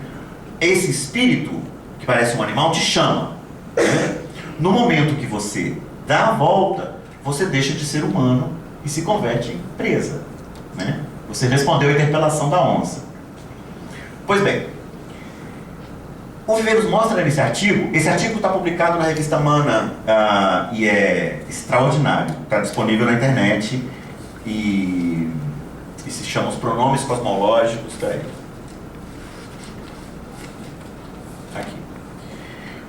Esse espírito, que parece um animal, te chama, né? No momento que você dá a volta, você deixa de ser humano e se converte em presa, né? Você respondeu a interpelação da onça. Pois bem, o Viver nos mostra nesse artigo. Esse artigo está publicado na revista Mana e é extraordinário. Está disponível na internet e se chama Os Pronomes Cosmológicos. Aqui.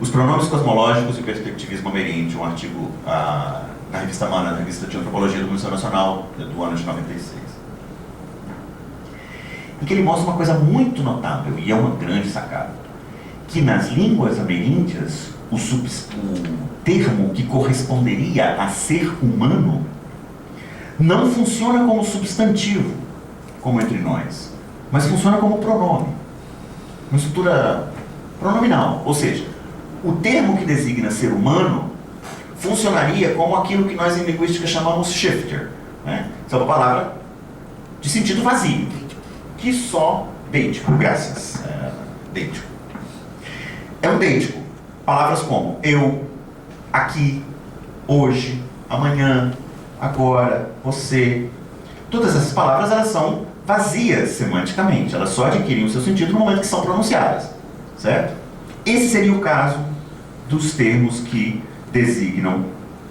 Os Pronomes Cosmológicos e o Perspectivismo Ameríndio, um artigo na revista Mana, na revista de Antropologia do Museu Nacional, do ano de 96. Em que ele mostra uma coisa muito notável, e é uma grande sacada, que nas línguas ameríndias, o termo que corresponderia a ser humano não funciona como substantivo, como entre nós, mas funciona como pronome, uma estrutura pronominal. Ou seja, o termo que designa ser humano funcionaria como aquilo que nós em linguística chamamos shifter, né? Isso é uma palavra de sentido vazio, que só deítico, graças, deítico. É um deítico. Palavras como eu, aqui, hoje, amanhã, agora, você. Todas essas palavras, elas são vazias semanticamente. Elas só adquirem o seu sentido no momento que são pronunciadas, certo? Esse seria o caso dos termos que designam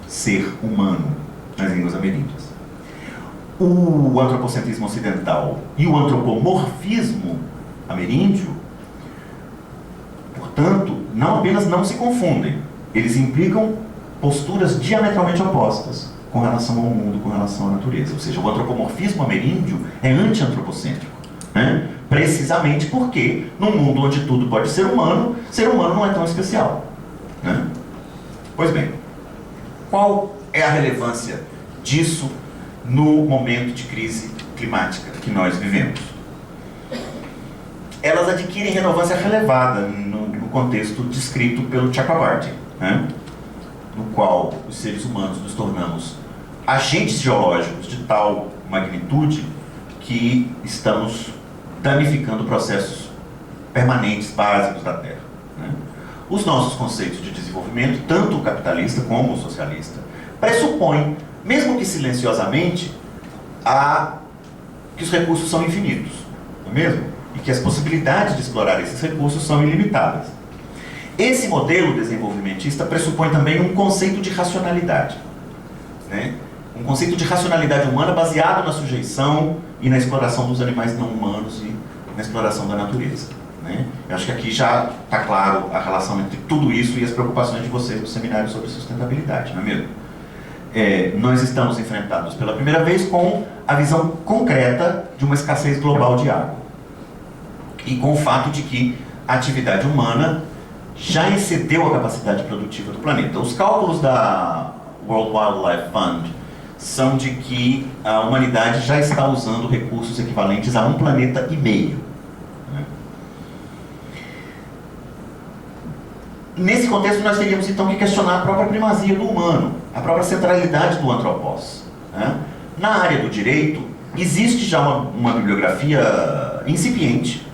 ser humano nas línguas ameríndias. O antropocentrismo ocidental e o antropomorfismo ameríndio, portanto, não apenas não se confundem, eles implicam posturas diametralmente opostas com relação ao mundo, com relação à natureza. Ou seja, o antropomorfismo ameríndio é anti-antropocêntrico, né? Precisamente porque, num mundo onde tudo pode ser humano não é tão especial, né? Pois bem, qual é a relevância disso no momento de crise climática que nós vivemos? Elas adquirem relevância relevada no contexto descrito pelo Chakrabarty, né? No qual os seres humanos nos tornamos agentes geológicos de tal magnitude que estamos danificando processos permanentes, básicos da Terra, né? Os nossos conceitos de desenvolvimento, tanto o capitalista como o socialista, pressupõem, mesmo que silenciosamente, que os recursos são infinitos, não é mesmo? E que as possibilidades de explorar esses recursos são ilimitadas. Esse modelo desenvolvimentista pressupõe também um conceito de racionalidade, né? Um conceito de racionalidade humana baseado na sujeição e na exploração dos animais não humanos e na exploração da natureza, né? Eu acho que aqui já está claro a relação entre tudo isso e as preocupações de vocês no seminário sobre sustentabilidade, não é mesmo? Nós estamos enfrentados pela primeira vez com a visão concreta de uma escassez global de água e com o fato de que a atividade humana já excedeu a capacidade produtiva do planeta. Os cálculos da World Wildlife Fund são de que a humanidade já está usando recursos equivalentes a 1,5 planeta, né? Nesse contexto, nós teríamos então que questionar a própria primazia do humano, a própria centralidade do antropós, né? Na área do direito, existe já uma bibliografia incipiente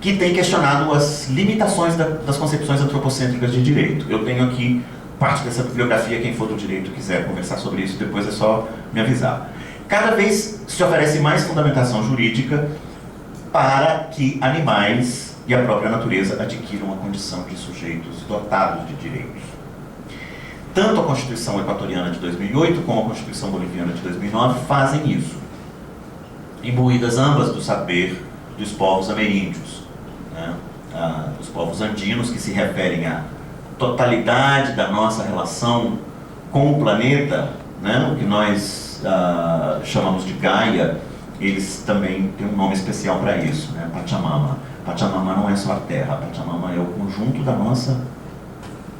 que tem questionado as limitações das concepções antropocêntricas de direito. Eu tenho aqui parte dessa bibliografia, quem for do direito quiser conversar sobre isso, depois é só me avisar. Cada vez se oferece mais fundamentação jurídica para que animais e a própria natureza adquiram a condição de sujeitos dotados de direitos. Tanto a Constituição Equatoriana de 2008 como a Constituição Boliviana de 2009 fazem isso, imbuídas ambas do saber dos povos ameríndios, né? Dos povos andinos, que se referem à totalidade da nossa relação com o planeta, né? O que nós chamamos de Gaia, eles também têm um nome especial para isso, né? Pachamama. Pachamama não é só a Terra, Pachamama é o conjunto da nossa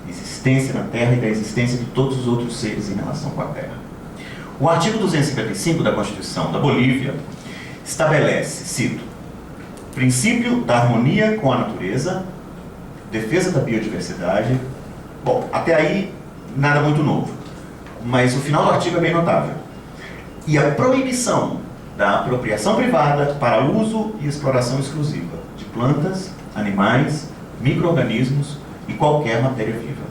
existência na Terra e da existência de todos os outros seres em relação com a Terra. O artigo 255 da Constituição da Bolívia estabelece, cito, princípio da harmonia com a natureza, defesa da biodiversidade. Bom, até aí nada muito novo, mas o final do artigo é bem notável. E a proibição da apropriação privada para uso e exploração exclusiva de plantas, animais, micro-organismos e qualquer matéria viva.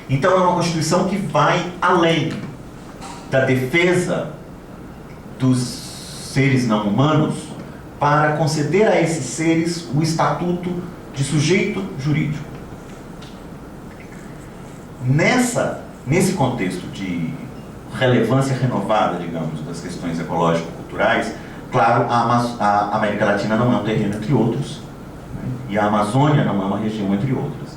Então é uma Constituição que vai além da defesa dos seres não humanos para conceder a esses seres o estatuto de sujeito jurídico. Nesse contexto de relevância renovada, digamos, das questões ecológico-culturais, claro, a América Latina não é um terreno entre outros, né? E a Amazônia não é uma região entre outras.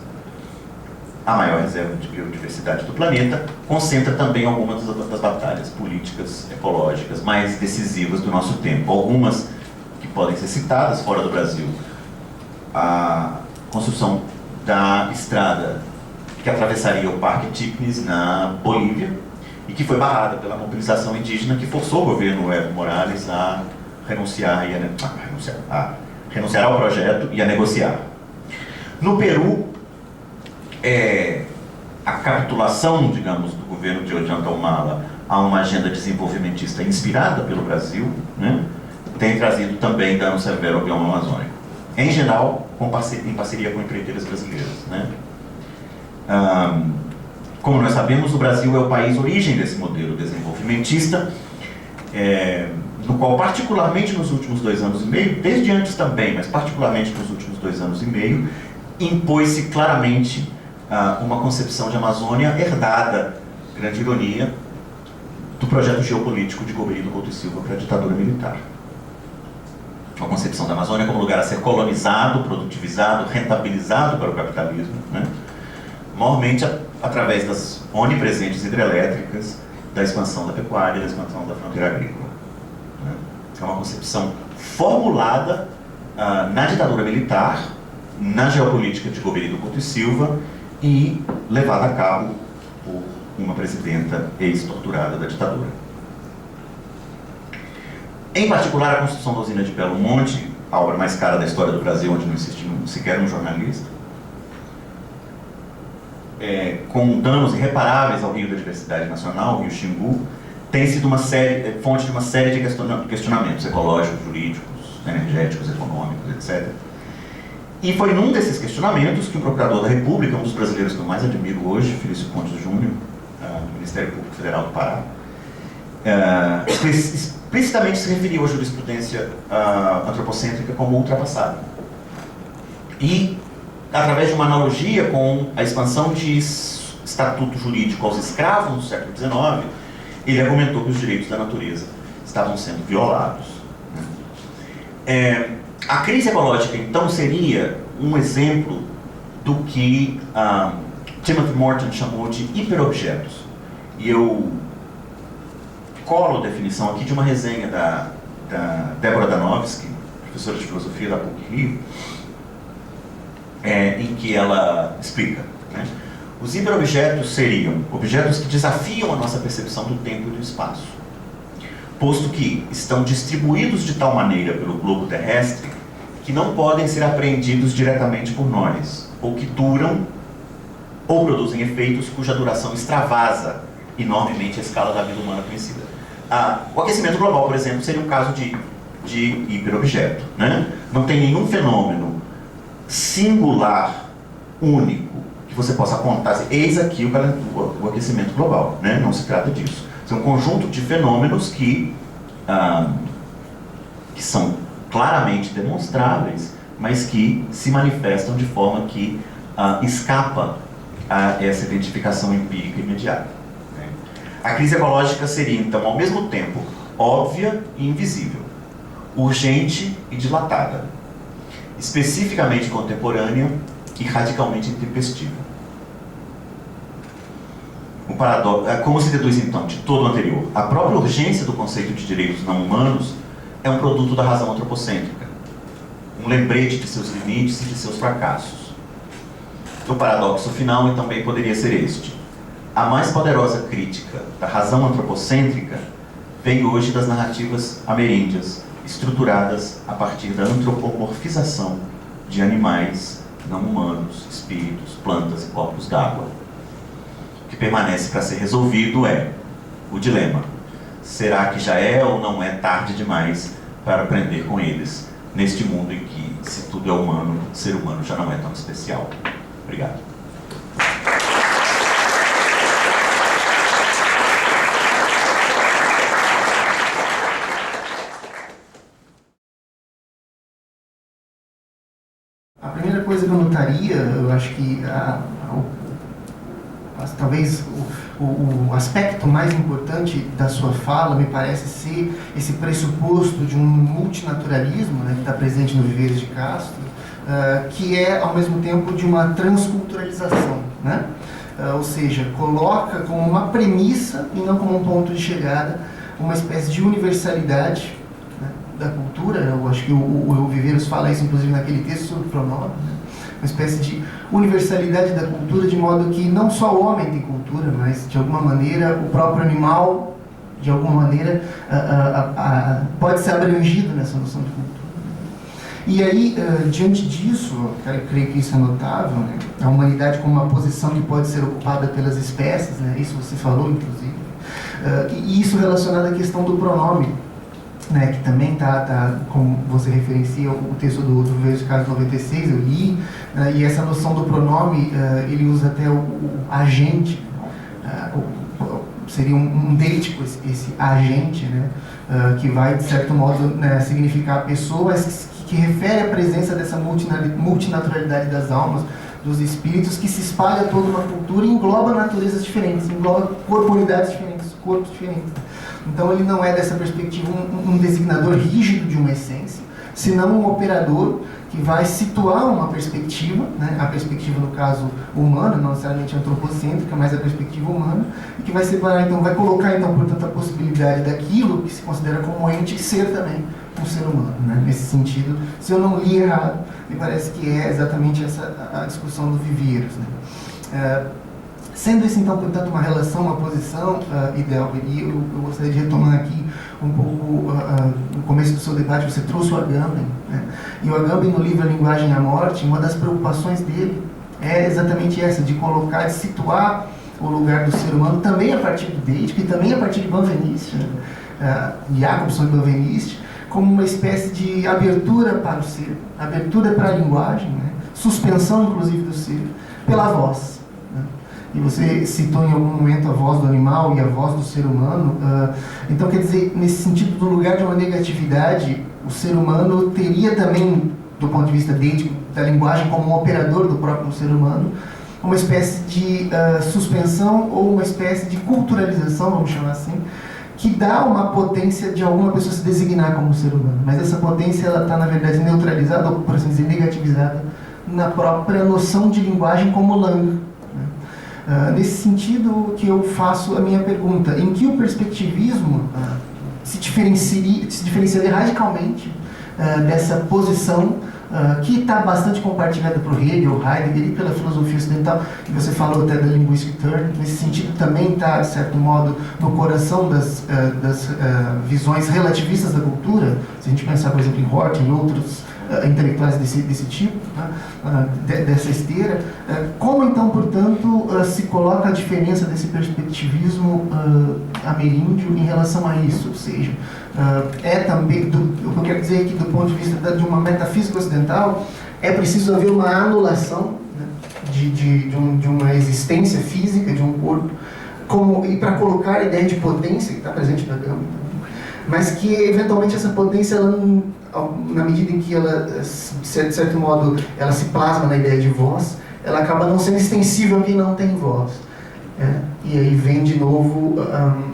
A maior reserva de biodiversidade do planeta concentra também algumas das batalhas políticas, ecológicas mais decisivas do nosso tempo. Algumas que podem ser citadas fora do Brasil. A construção da estrada que atravessaria o Parque Tignes na Bolívia e que foi barrada pela mobilização indígena que forçou o governo Evo Morales a renunciar ao projeto e a negociar. No Peru, a capitulação, digamos, do governo de Ollanta Humala a uma agenda desenvolvimentista inspirada pelo Brasil, né, tem trazido também dano severo ao bioma amazônico. Em geral, em parceria com empreiteiras brasileiras, né? Como nós sabemos, o Brasil é o país origem desse modelo desenvolvimentista, no qual, particularmente nos últimos 2 anos e meio, desde antes também, mas particularmente nos últimos 2 anos e meio, impôs-se claramente uma concepção de Amazônia herdada, grande ironia, do projeto geopolítico de Gobernador Couto e Silva para a ditadura militar. A concepção da Amazônia como lugar a ser colonizado, produtivizado, rentabilizado para o capitalismo, né? Maiormente através das onipresentes hidrelétricas, da expansão da pecuária, da expansão da fronteira agrícola, né? É uma concepção formulada na ditadura militar, na geopolítica de Gobernador Couto e Silva e levada a cabo por uma presidenta ex-torturada da ditadura. Em particular, a construção da usina de Belo Monte, a obra mais cara da história do Brasil, onde não existe sequer um jornalista, com danos irreparáveis ao rio da diversidade nacional, o rio Xingu, tem sido fonte de uma série de questionamentos ecológicos, jurídicos, energéticos, econômicos, etc. E foi num desses questionamentos que o Procurador da República, um dos brasileiros que eu mais admiro hoje, Felício Pontes Júnior, do Ministério Público Federal do Pará, explicitamente se referiu à jurisprudência antropocêntrica como ultrapassada. E, através de uma analogia com a expansão de estatuto jurídico aos escravos no século XIX, ele argumentou que os direitos da natureza estavam sendo violados, né? A crise ecológica, então, seria um exemplo do que Timothy Morton chamou de hiperobjetos. E eu colo a definição aqui de uma resenha da Débora Danowski, professora de filosofia da PUC-Rio, em que ela explica, né? Os hiperobjetos seriam objetos que desafiam a nossa percepção do tempo e do espaço, posto que estão distribuídos de tal maneira pelo globo terrestre que não podem ser apreendidos diretamente por nós, ou que duram ou produzem efeitos cuja duração extravasa enormemente a escala da vida humana conhecida. O aquecimento global, por exemplo, seria um caso de hiperobjeto, né? Não tem nenhum fenômeno singular, único, que você possa apontar, assim, eis aqui o aquecimento global, né? Não se trata disso. São um conjunto de fenômenos que são claramente demonstráveis, mas que se manifestam de forma que escapa a essa identificação empírica imediata, né? A crise ecológica seria, então, ao mesmo tempo, óbvia e invisível, urgente e dilatada, especificamente contemporânea e radicalmente intempestiva. O paradoxo, como se deduz, então, de todo o anterior? A própria urgência do conceito de direitos não humanos é um produto da razão antropocêntrica, um lembrete de seus limites e de seus fracassos. O paradoxo final e também poderia ser este: a mais poderosa crítica da razão antropocêntrica vem hoje das narrativas ameríndias, estruturadas a partir da antropomorfização de animais não humanos, espíritos, plantas e corpos d'água. O que permanece para ser resolvido é o dilema: será que já é ou não é tarde demais para aprender com eles, neste mundo em que, se tudo é humano, ser humano já não é tão especial? Obrigado. A primeira coisa que eu notaria, eu acho que talvez o aspecto mais importante da sua fala me parece ser esse pressuposto de um multinaturalismo, né, que está presente no Viveiros de Castro, que é ao mesmo tempo de uma transculturalização, né? Ou seja, coloca como uma premissa e não como um ponto de chegada uma espécie de universalidade, né, da cultura. Eu acho que o Viveiros fala isso inclusive naquele texto sobre o pronome, né? Uma espécie de universalidade da cultura, de modo que não só o homem tem cultura, mas de alguma maneira o próprio animal, de alguma maneira, pode ser abrangido nessa noção de cultura. E aí, diante disso, eu creio que isso é notável, né? A humanidade como uma posição que pode ser ocupada pelas espécies, né? Isso você falou, inclusive, e isso relacionado à questão do pronome, né, que também está, como você referencia, o texto do Viveiros de Castro 96, eu li, e essa noção do pronome, ele usa até o agente, seria um deítico esse agente, né, que vai, de certo modo, né, significar pessoas que refere à presença dessa multinaturalidade das almas, dos espíritos, que se espalha toda uma cultura e engloba naturezas diferentes, engloba corporidades diferentes, corpos diferentes. Então ele não é, dessa perspectiva, um designador rígido de uma essência, senão um operador que vai situar uma perspectiva, né, a perspectiva, no caso, humana, não necessariamente antropocêntrica, mas a perspectiva humana, e que vai separar, então, vai colocar, então, portanto, a possibilidade daquilo que se considera como ente ser também um ser humano, né? Nesse sentido, se eu não li errado, me parece que é exatamente essa a discussão do Viveiros, né? Sendo isso, então, portanto, uma relação, uma posição ideal, e eu gostaria de retomar aqui um pouco no começo do seu debate, você trouxe o Agamben, né? E o Agamben, no livro A Linguagem e a Morte, uma das preocupações dele é exatamente essa, de colocar, de situar o lugar do ser humano também a partir do Deítico e também a partir de Benveniste, né? Jacobson e Benveniste, como uma espécie de abertura para o ser, abertura para a linguagem, né? Suspensão, inclusive, do ser, pela voz. E você citou em algum momento a voz do animal e a voz do ser humano. Então, quer dizer, nesse sentido do lugar de uma negatividade, o ser humano teria também, do ponto de vista deítico, da linguagem como um operador do próprio ser humano, uma espécie de suspensão ou uma espécie de culturalização, vamos chamar assim, que dá uma potência de alguma pessoa se designar como ser humano. Mas essa potência está, na verdade, neutralizada, ou, por assim dizer, negativizada, na própria noção de linguagem como langue. Nesse sentido que eu faço a minha pergunta: em que o perspectivismo se diferenciaria radicalmente dessa posição que está bastante compartilhada por Hegel, Heidegger e pela filosofia ocidental, que você falou até da linguistic turn, nesse sentido também está, de certo modo, no coração das visões relativistas da cultura, se a gente pensar, por exemplo, em Hort e outros intelectuais desse tipo, né, dessa esteira. Como então, portanto, se coloca a diferença desse perspectivismo ameríndio em relação a isso? Ou seja, é também, o que eu quero dizer aqui do ponto de vista de uma metafísica ocidental, é preciso haver uma anulação, né, de uma existência física, de um corpo, e para colocar a ideia de potência, que está presente na Gama, mas que eventualmente essa potência, ela, na medida em que ela, de certo modo, ela se plasma na ideia de voz, ela acaba não sendo extensível a quem não tem voz. E aí vem de novo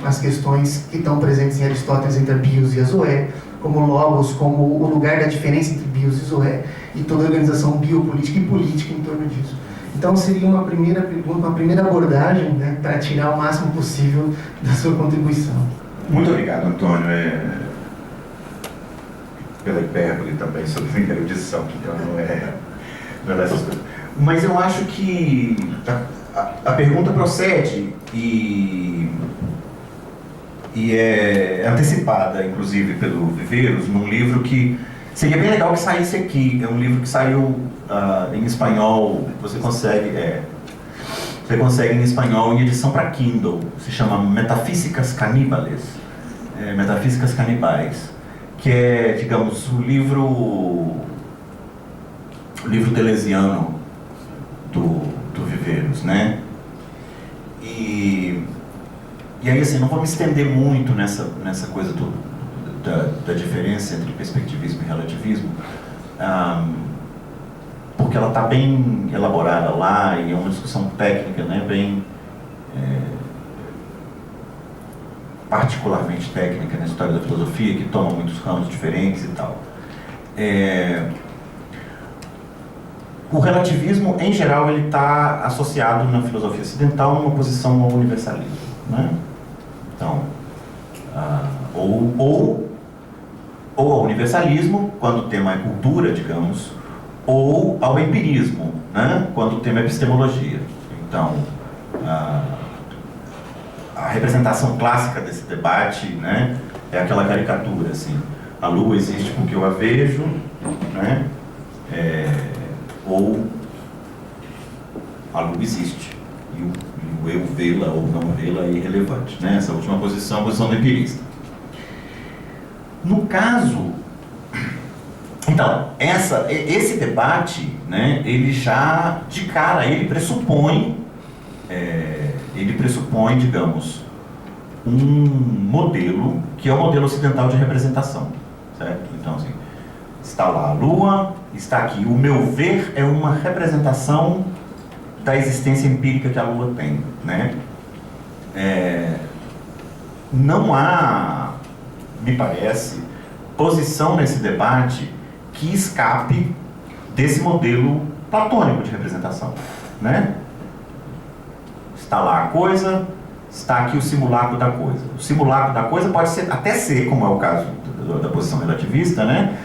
as questões que estão presentes em Aristóteles entre a bios e a zoé, como logos, como o lugar da diferença entre bios e zoé, e toda a organização biopolítica e política em torno disso. Então seria uma primeira pergunta, uma primeira abordagem, né, para tirar o máximo possível da sua contribuição. Muito obrigado, Antônio, pela hipérbole também sobre a erudição, que então não é dessas coisas. Mas eu acho que a pergunta procede e é antecipada, inclusive, pelo Viveiros, num livro que seria bem legal que saísse aqui. É um livro que saiu em espanhol, você consegue em espanhol em edição para Kindle. Se chama Metafísicas Caníbales, Metafísicas Canibais, que é, digamos, o livro deleuziano do Viveiros, né? E aí, assim, não vou me estender muito nessa coisa da diferença entre perspectivismo e relativismo, porque ela está bem elaborada lá e é uma discussão técnica, né, bem particularmente técnica na história da filosofia, que toma muitos ramos diferentes e tal. O relativismo, em geral, ele está associado na filosofia ocidental numa posição ao universalismo, né? Então, ou ao universalismo, quando o tema é cultura, digamos, ou ao empirismo, né? Quando o tema é epistemologia. Então, a representação clássica desse debate, né, é aquela caricatura, assim, a lua existe porque eu a vejo, né? Ou a lua existe e o eu vê-la ou não vê-la é irrelevante, né? Essa última posição é a posição do empirista. No caso, então, esse debate, né, ele já, de cara, ele pressupõe, digamos, um modelo que é o modelo ocidental de representação, certo? Então, assim, está lá a lua, está aqui. O meu ver é uma representação da existência empírica que a lua tem, né? Não há, me parece, posição nesse debate que escape desse modelo platônico de representação, né? Está lá a coisa, está aqui o simulacro da coisa. O simulacro da coisa pode até ser, como é o caso da posição relativista, né,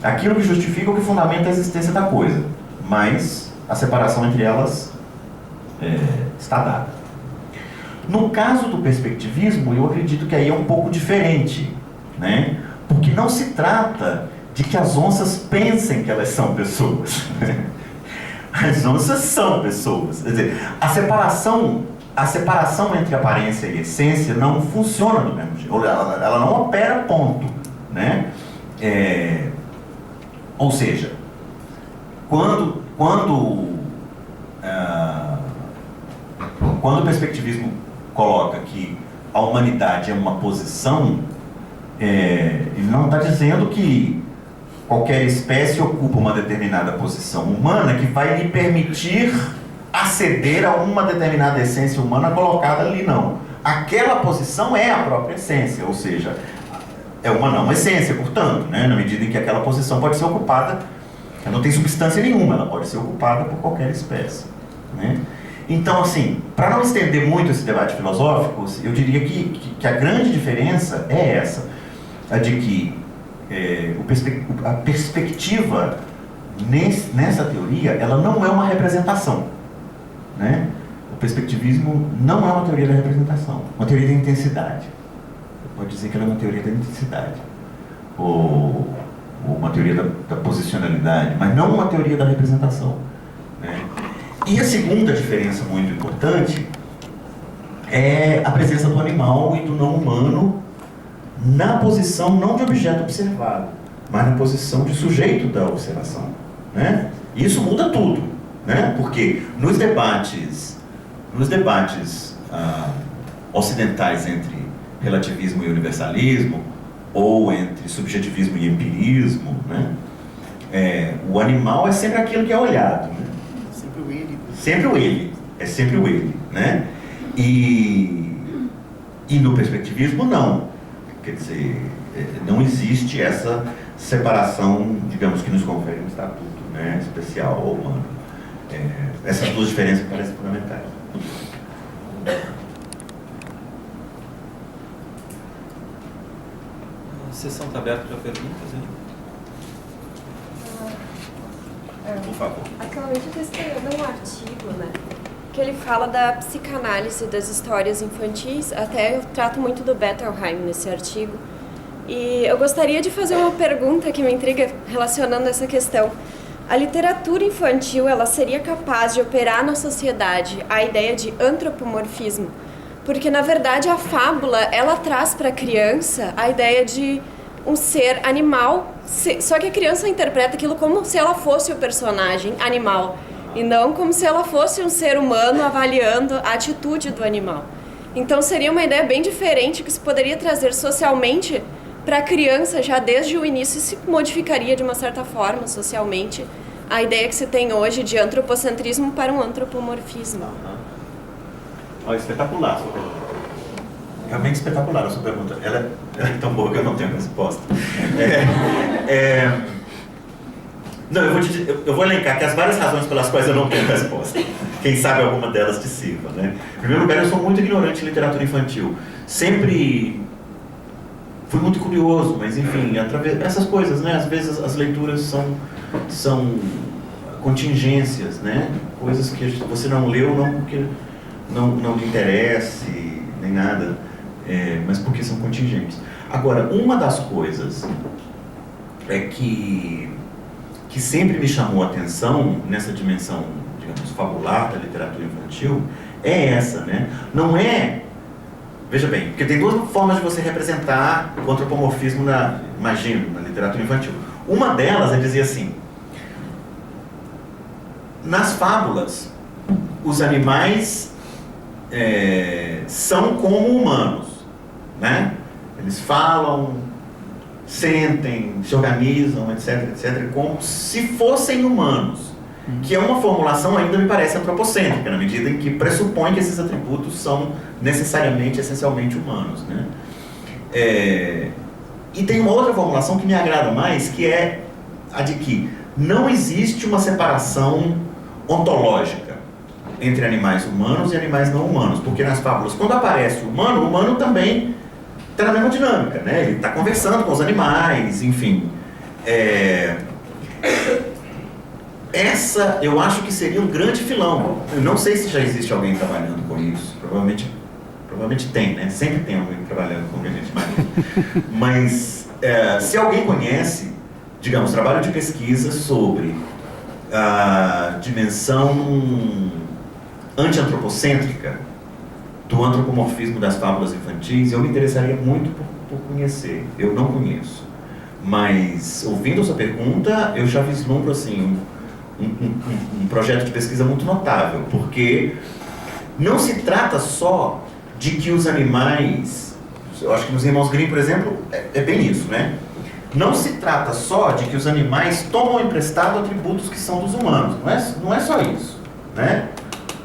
aquilo que justifica ou que fundamenta a existência da coisa, mas a separação entre elas está dada. No caso do perspectivismo, eu acredito que aí é um pouco diferente, né? Porque não se trata de que as onças pensem que elas são pessoas. As onças são pessoas. Quer dizer, a separação entre aparência e essência não funciona do mesmo jeito. Ela não opera ponto, né? Ou seja, quando o perspectivismo coloca que a humanidade é uma posição, ele não está dizendo que qualquer espécie ocupa uma determinada posição humana que vai lhe permitir aceder a uma determinada essência humana colocada ali, não. Aquela posição é a própria essência, ou seja, é uma não essência, portanto, né, na medida em que aquela posição pode ser ocupada, ela não tem substância nenhuma, ela pode ser ocupada por qualquer espécie, né? Então, assim, para não estender muito esse debate filosófico, eu diria que a grande diferença é essa, a de que a perspectiva nessa teoria, ela não é uma representação, né? O perspectivismo não é uma teoria da representação, uma teoria da intensidade. Você pode dizer que ela é uma teoria da intensidade, ou uma teoria da posicionalidade, mas não uma teoria da representação, né? E a segunda diferença muito importante é a presença do animal e do não humano na posição não de objeto observado, mas na posição de sujeito da observação, né? Isso muda tudo, né? Porque nos debates ocidentais entre relativismo e universalismo, ou entre subjetivismo e empirismo, né? O animal é sempre aquilo que é olhado, né? Sempre o ele. Sempre o ele, é sempre o ele, né? E no perspectivismo não. Quer dizer, não existe essa separação, digamos, que nos confere um estatuto, né, especial ou humano. Essas duas diferenças parecem fundamentais. A sessão está aberta para perguntas, hein? Por favor. Atualmente eu estou estudando um artigo, né? Que ele fala da psicanálise das histórias infantis. Até eu trato muito do Bettelheim nesse artigo. E eu gostaria de fazer uma pergunta que me intriga relacionando essa questão. A literatura infantil, ela seria capaz de operar na sociedade a ideia de antropomorfismo? Porque, na verdade, a fábula, ela traz para a criança a ideia de um ser animal, só que a criança interpreta aquilo como se ela fosse o personagem animal, e não como se ela fosse um ser humano avaliando a atitude do animal. Então, seria uma ideia bem diferente que se poderia trazer socialmente para a criança já desde o início, se modificaria de uma certa forma socialmente a ideia que se tem hoje de antropocentrismo para um antropomorfismo. Olha, espetacular a sua pergunta. Realmente espetacular a sua pergunta. Ela é tão boa que eu não tenho resposta. Não, eu vou elencar aqui as várias razões pelas quais eu não tenho resposta. Quem sabe alguma delas te sirva, né? Em primeiro lugar, eu sou muito ignorante em literatura infantil. Sempre fui muito curioso, mas enfim, através dessas coisas, né? Às vezes as leituras são contingências, né? Coisas que você não leu, não porque não lhe interesse, nem nada, mas porque são contingentes. Agora, uma das coisas que sempre me chamou a atenção nessa dimensão, digamos, fabular da literatura infantil é essa, né? Não é... Veja bem, porque tem duas formas de você representar o antropomorfismo, na literatura infantil. Uma delas é dizer assim: nas fábulas, os animais são como humanos, né? Eles falam, sentem, se organizam, etc, etc, como se fossem humanos. Que é uma formulação ainda me parece antropocêntrica, na medida em que pressupõe que esses atributos são necessariamente, essencialmente humanos, né? E tem uma outra formulação que me agrada mais, que é a de que não existe uma separação ontológica entre animais humanos e animais não humanos, porque nas fábulas, quando aparece o humano também está na mesma dinâmica, né? Ele está conversando com os animais, enfim. Essa, eu acho que seria um grande filão. Eu não sei se já existe alguém trabalhando com isso. Provavelmente tem, né? Sempre tem alguém trabalhando com o que a gente imagina. Mas, se alguém conhece, digamos, trabalho de pesquisa sobre a dimensão anti-antropocêntrica do antropomorfismo das fábulas infantis, eu me interessaria muito por conhecer. Eu não conheço. Mas, ouvindo a sua pergunta, eu já vislumbro, assim, um projeto de pesquisa muito notável, porque não se trata só de que os animais, eu acho que nos Irmãos Grimm, por exemplo, é bem isso, né? Não se trata só de que os animais tomam emprestado atributos que são dos humanos, não é só isso, né?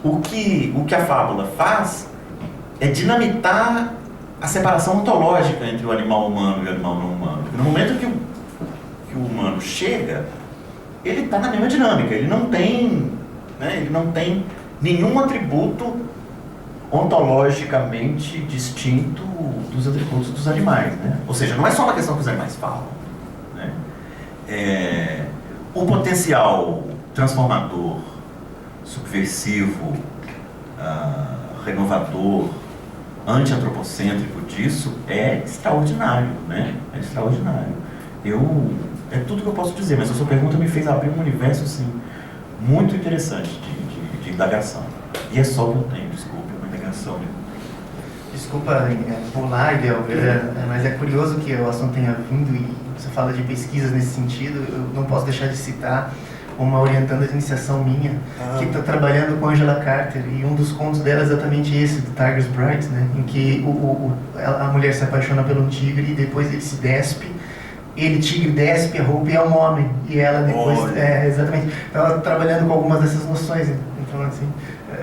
O que a fábula faz é dinamitar a separação ontológica entre o animal humano e o animal não humano. Porque no momento que o humano chega, ele está na mesma dinâmica, ele não tem nenhum atributo ontologicamente distinto dos atributos dos animais, né? Ou seja, não é só uma questão que os animais falam, né? O potencial transformador, subversivo, renovador, anti-antropocêntrico disso é extraordinário, né? É extraordinário. É tudo que eu posso dizer, mas a sua pergunta me fez abrir um universo, assim, muito interessante de indagação. E é só o que eu tenho, desculpa, uma indagação. Desculpa pular, Idel, mas é curioso que o assunto tenha vindo e você fala de pesquisas nesse sentido. Eu não posso deixar de citar uma orientanda de iniciação minha, que está trabalhando com Angela Carter, e um dos contos dela é exatamente esse, do Tiger's Bride, né, em que a mulher se apaixona pelo tigre e depois ele se despe. Tigre despe a roupa e é um homem, e ela depois, exatamente, então ela trabalhando com algumas dessas noções, então assim,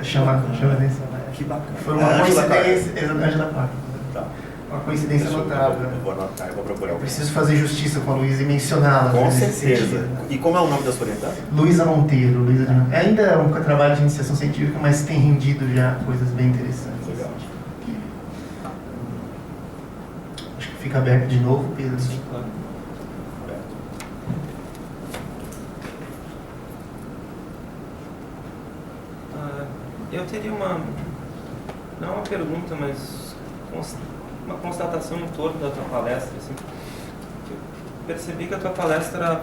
chama atenção. Que bacana. Foi uma coincidência, Angela Carter. Tá. Uma coincidência notável. Eu vou anotar, eu vou procurar. Eu preciso fazer justiça com a Luísa e mencioná-la. Com certeza. E como é o nome da sua orientada? Luísa Monteiro. Ainda é um trabalho de iniciação científica, mas tem rendido já coisas bem interessantes. Legal. Acho que fica aberto de novo, Pedro. Eu teria não uma pergunta, mas uma constatação em torno da tua palestra. Assim. Eu percebi que a tua palestra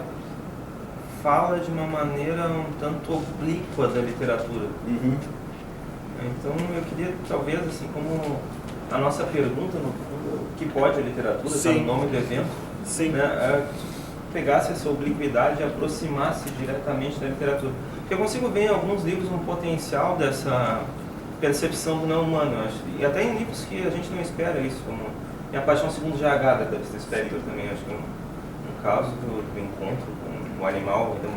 fala de uma maneira um tanto oblíqua da literatura. Uhum. Então eu queria, talvez, assim, como a nossa pergunta, no fundo, o que pode a literatura, está no nome do evento, Sim. Né, pegasse essa obliquidade e aproximasse diretamente da literatura. Porque eu consigo ver em alguns livros um potencial dessa percepção do não humano, eu acho. E até em livros que a gente não espera isso, como Minha Paixão Segundo GH, da Clarice Lispector também, acho que é um caso do encontro com o animal, ainda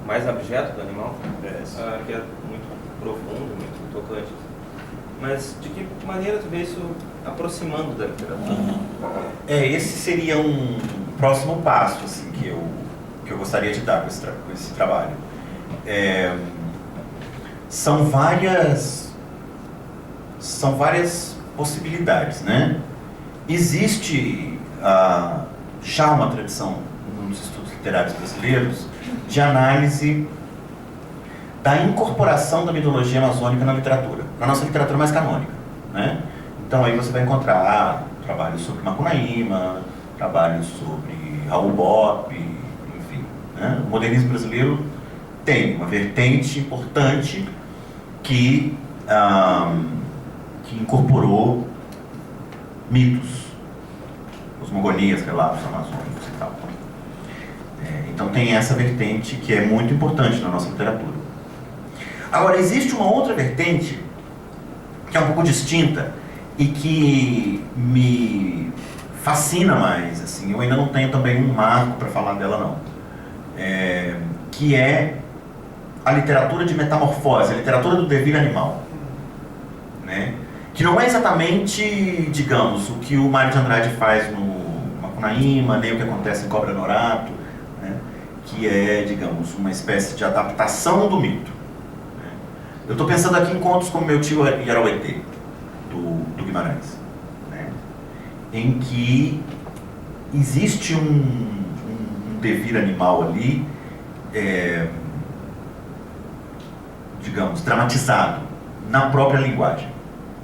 mais abjeto do animal, que é muito profundo, muito tocante. Mas de que maneira tu vê isso aproximando da literatura? Esse seria um próximo passo assim, que eu gostaria de dar com esse trabalho. São várias possibilidades, né? Existe já uma tradição nos estudos literários brasileiros de análise da incorporação da mitologia amazônica na literatura, na nossa literatura mais canônica, né? Então aí você vai encontrar trabalhos sobre Macunaíma, trabalhos sobre Raul Bopp, enfim, né? O modernismo brasileiro tem uma vertente importante que incorporou mitos, cosmogonias, relatos amazônicos e tal. Então tem essa vertente que é muito importante na nossa literatura. Agora, existe uma outra vertente que é um pouco distinta e que me fascina mais, assim, eu ainda não tenho também um marco para falar dela não, que é a literatura de metamorfose, a literatura do devir animal, né? Que não é exatamente, digamos, o que o Mário de Andrade faz no Macunaíma, nem o que acontece em Cobra Norato, né? Que é, digamos, uma espécie de adaptação do mito. Né? Eu estou pensando aqui em contos como Meu Tio Yarauetê, do Guimarães, né? Em que existe um devir animal ali, digamos, dramatizado na própria linguagem,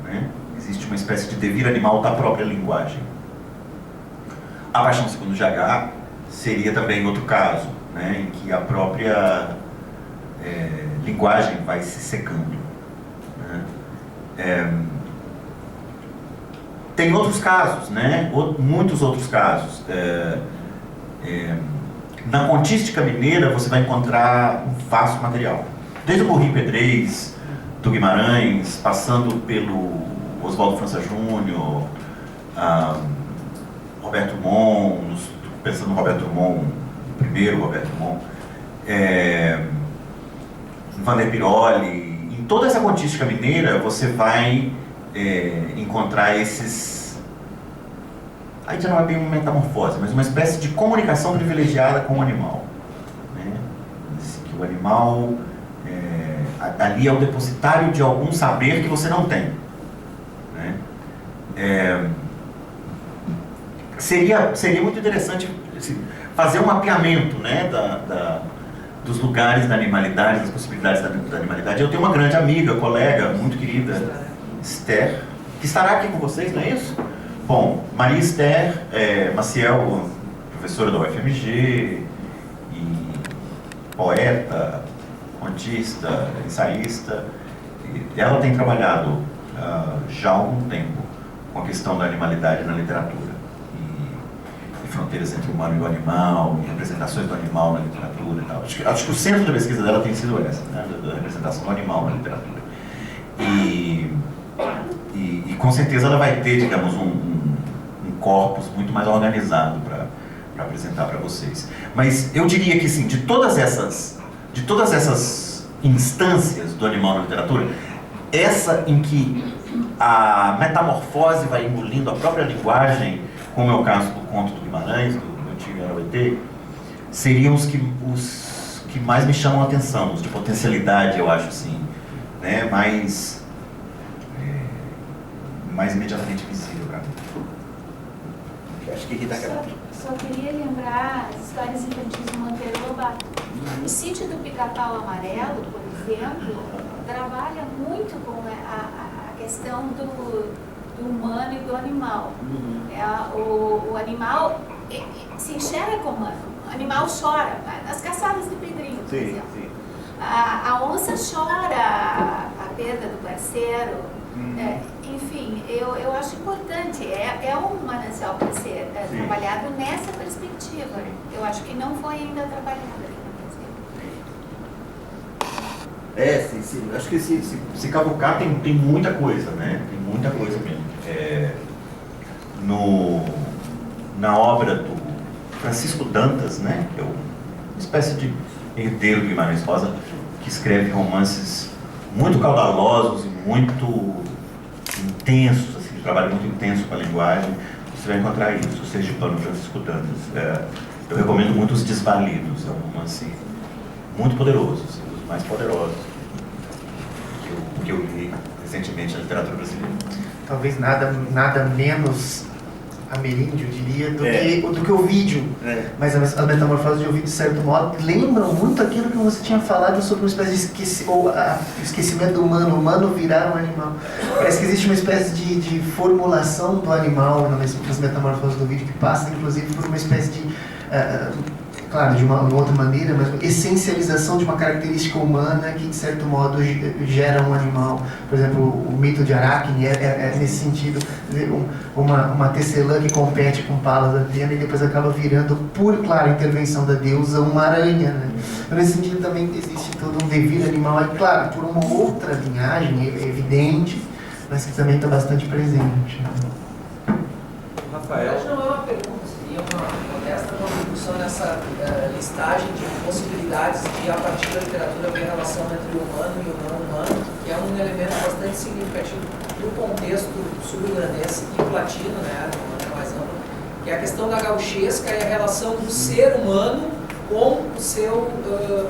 né? Existe uma espécie de devir animal da própria linguagem. A Paixão Segundo GH seria também outro caso, né? Em que a própria linguagem vai se secando, né? Tem outros casos, né? Muitos outros casos. Na contística mineira você vai encontrar um vasto material. Desde o Morri Pedrez, do Guimarães, passando pelo Oswaldo França Júnior, Roberto Drummond, pensando no Roberto Drummond, o primeiro Roberto Drummond, Vander Piroli. Em toda essa contística mineira você vai encontrar esses... Aí já não é bem uma metamorfose, mas uma espécie de comunicação privilegiada com o animal, né? Que o animal ali é o depositário de algum saber que você não tem, né? Seria muito interessante assim, fazer um mapeamento, né, dos lugares da animalidade, das possibilidades da animalidade. Eu tenho uma grande amiga, colega, muito querida, Esther, que estará aqui com vocês, não é isso? Bom, Maria Esther Maciel, professora da UFMG, e poeta, contista, ensaísta. Ela tem trabalhado já há algum tempo com a questão da animalidade na literatura e fronteiras entre o humano e o animal, e representações do animal na literatura e tal. Acho que o centro da pesquisa dela tem sido essa, né, da representação do animal na literatura. E com certeza ela vai ter, digamos, um corpus muito mais organizado para apresentar para vocês. Mas eu diria que, sim, de todas essas instâncias do animal na literatura, essa em que a metamorfose vai engolindo a própria linguagem, como é o caso do conto do Guimarães, do Meu Tio Yarauetê, seriam os que mais me chamam a atenção, os de potencialidade, eu acho, assim, né, mais imediatamente visível para mim. Acho que Rita Só queria lembrar as histórias infantis do Monteiro Lobato. O Sítio do Pica-Pau Amarelo, por exemplo, trabalha muito muito com a questão do humano e do animal. O animal se enxerga como humano. O animal chora nas caçadas de Pedrinho, por exemplo. Sim. A onça chora a perda do parceiro. Enfim, eu acho importante. É um manancial para ser trabalhado nessa perspectiva. Eu acho que não foi ainda trabalhado aqui no Brasil. Acho que se cavucar tem muita coisa, né? Tem muita coisa mesmo. Na obra do Francisco Dantas, né? Que é uma espécie de herdeiro do Guimarães Rosa, que escreve romances muito caudalosos e muito intensos, assim, um trabalho muito intenso com a linguagem. Você vai encontrar isso, o sergipano Francisco Dantas. Eu recomendo muito Os Desvalidos, é um romance muito poderoso, assim, um dos mais poderosos que eu li recentemente na literatura brasileira. Talvez nada menos ameríndio, eu diria, do que o vídeo. Mas as metamorfoses de Ovídio, de certo modo, lembram muito aquilo que você tinha falado sobre uma espécie de esquecimento do humano, o humano virar um animal. Parece que existe uma espécie de formulação do animal nas metamorfoses do vídeo, que passa, inclusive, por uma espécie de, claro, de uma outra maneira, mas essencialização de uma característica humana que, de certo modo, gera um animal. Por exemplo, o mito de Aracne é nesse sentido, uma tecelã que compete com Palas Athena e depois acaba virando, por, claro, intervenção da deusa, uma aranha, né? Então, nesse sentido também existe todo um devir animal, é claro, por uma outra linhagem evidente, mas que também está bastante presente. Rafael? Não é uma pergunta, seria uma modesta contribuição nessa listagem de possibilidades de, a partir da literatura, ver a relação entre o humano e o não humano, que é um elemento bastante significativo do contexto sul-grandense e platino, né, de uma maneira mais ampla, que é a questão da gauchesca e a relação do ser humano com o seu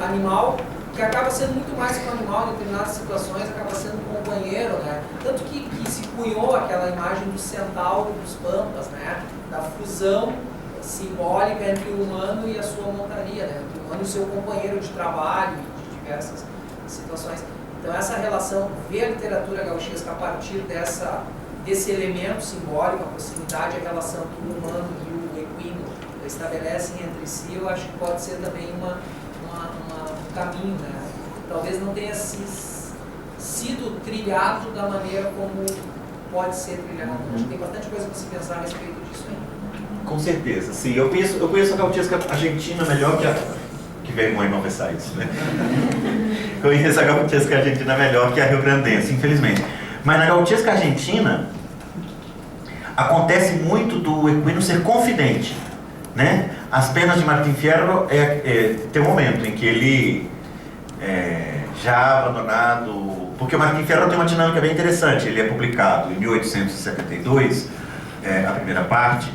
animal, que acaba sendo muito mais que um animal em determinadas situações, acaba sendo um companheiro, né? Tanto que se cunhou aquela imagem do centauro dos pampas, né? Da fusão simbólica entre o humano e a sua montaria, né? O humano e o seu companheiro de trabalho, de diversas situações. Então essa relação, ver a literatura gauchesca a partir desse elemento simbólico, a proximidade, a relação que o humano e o equino estabelecem entre si, eu acho que pode ser também um caminho, né? Talvez não tenha sido trilhado da maneira como pode ser trilhado. Acho que tem bastante coisa para se pensar a respeito disso aí. Com certeza, sim. Eu conheço a gauchesca argentina melhor que vergonha não pensar isso, né? Conheço a gauchesca argentina melhor que a rio-grandense, infelizmente. Mas na gauchesca argentina acontece muito do equino ser confidente, né? As Penas de Martín Fierro tem um momento em que ele já abandonado, porque o Martín Fierro tem uma dinâmica bem interessante. Ele é publicado em 1872, a primeira parte,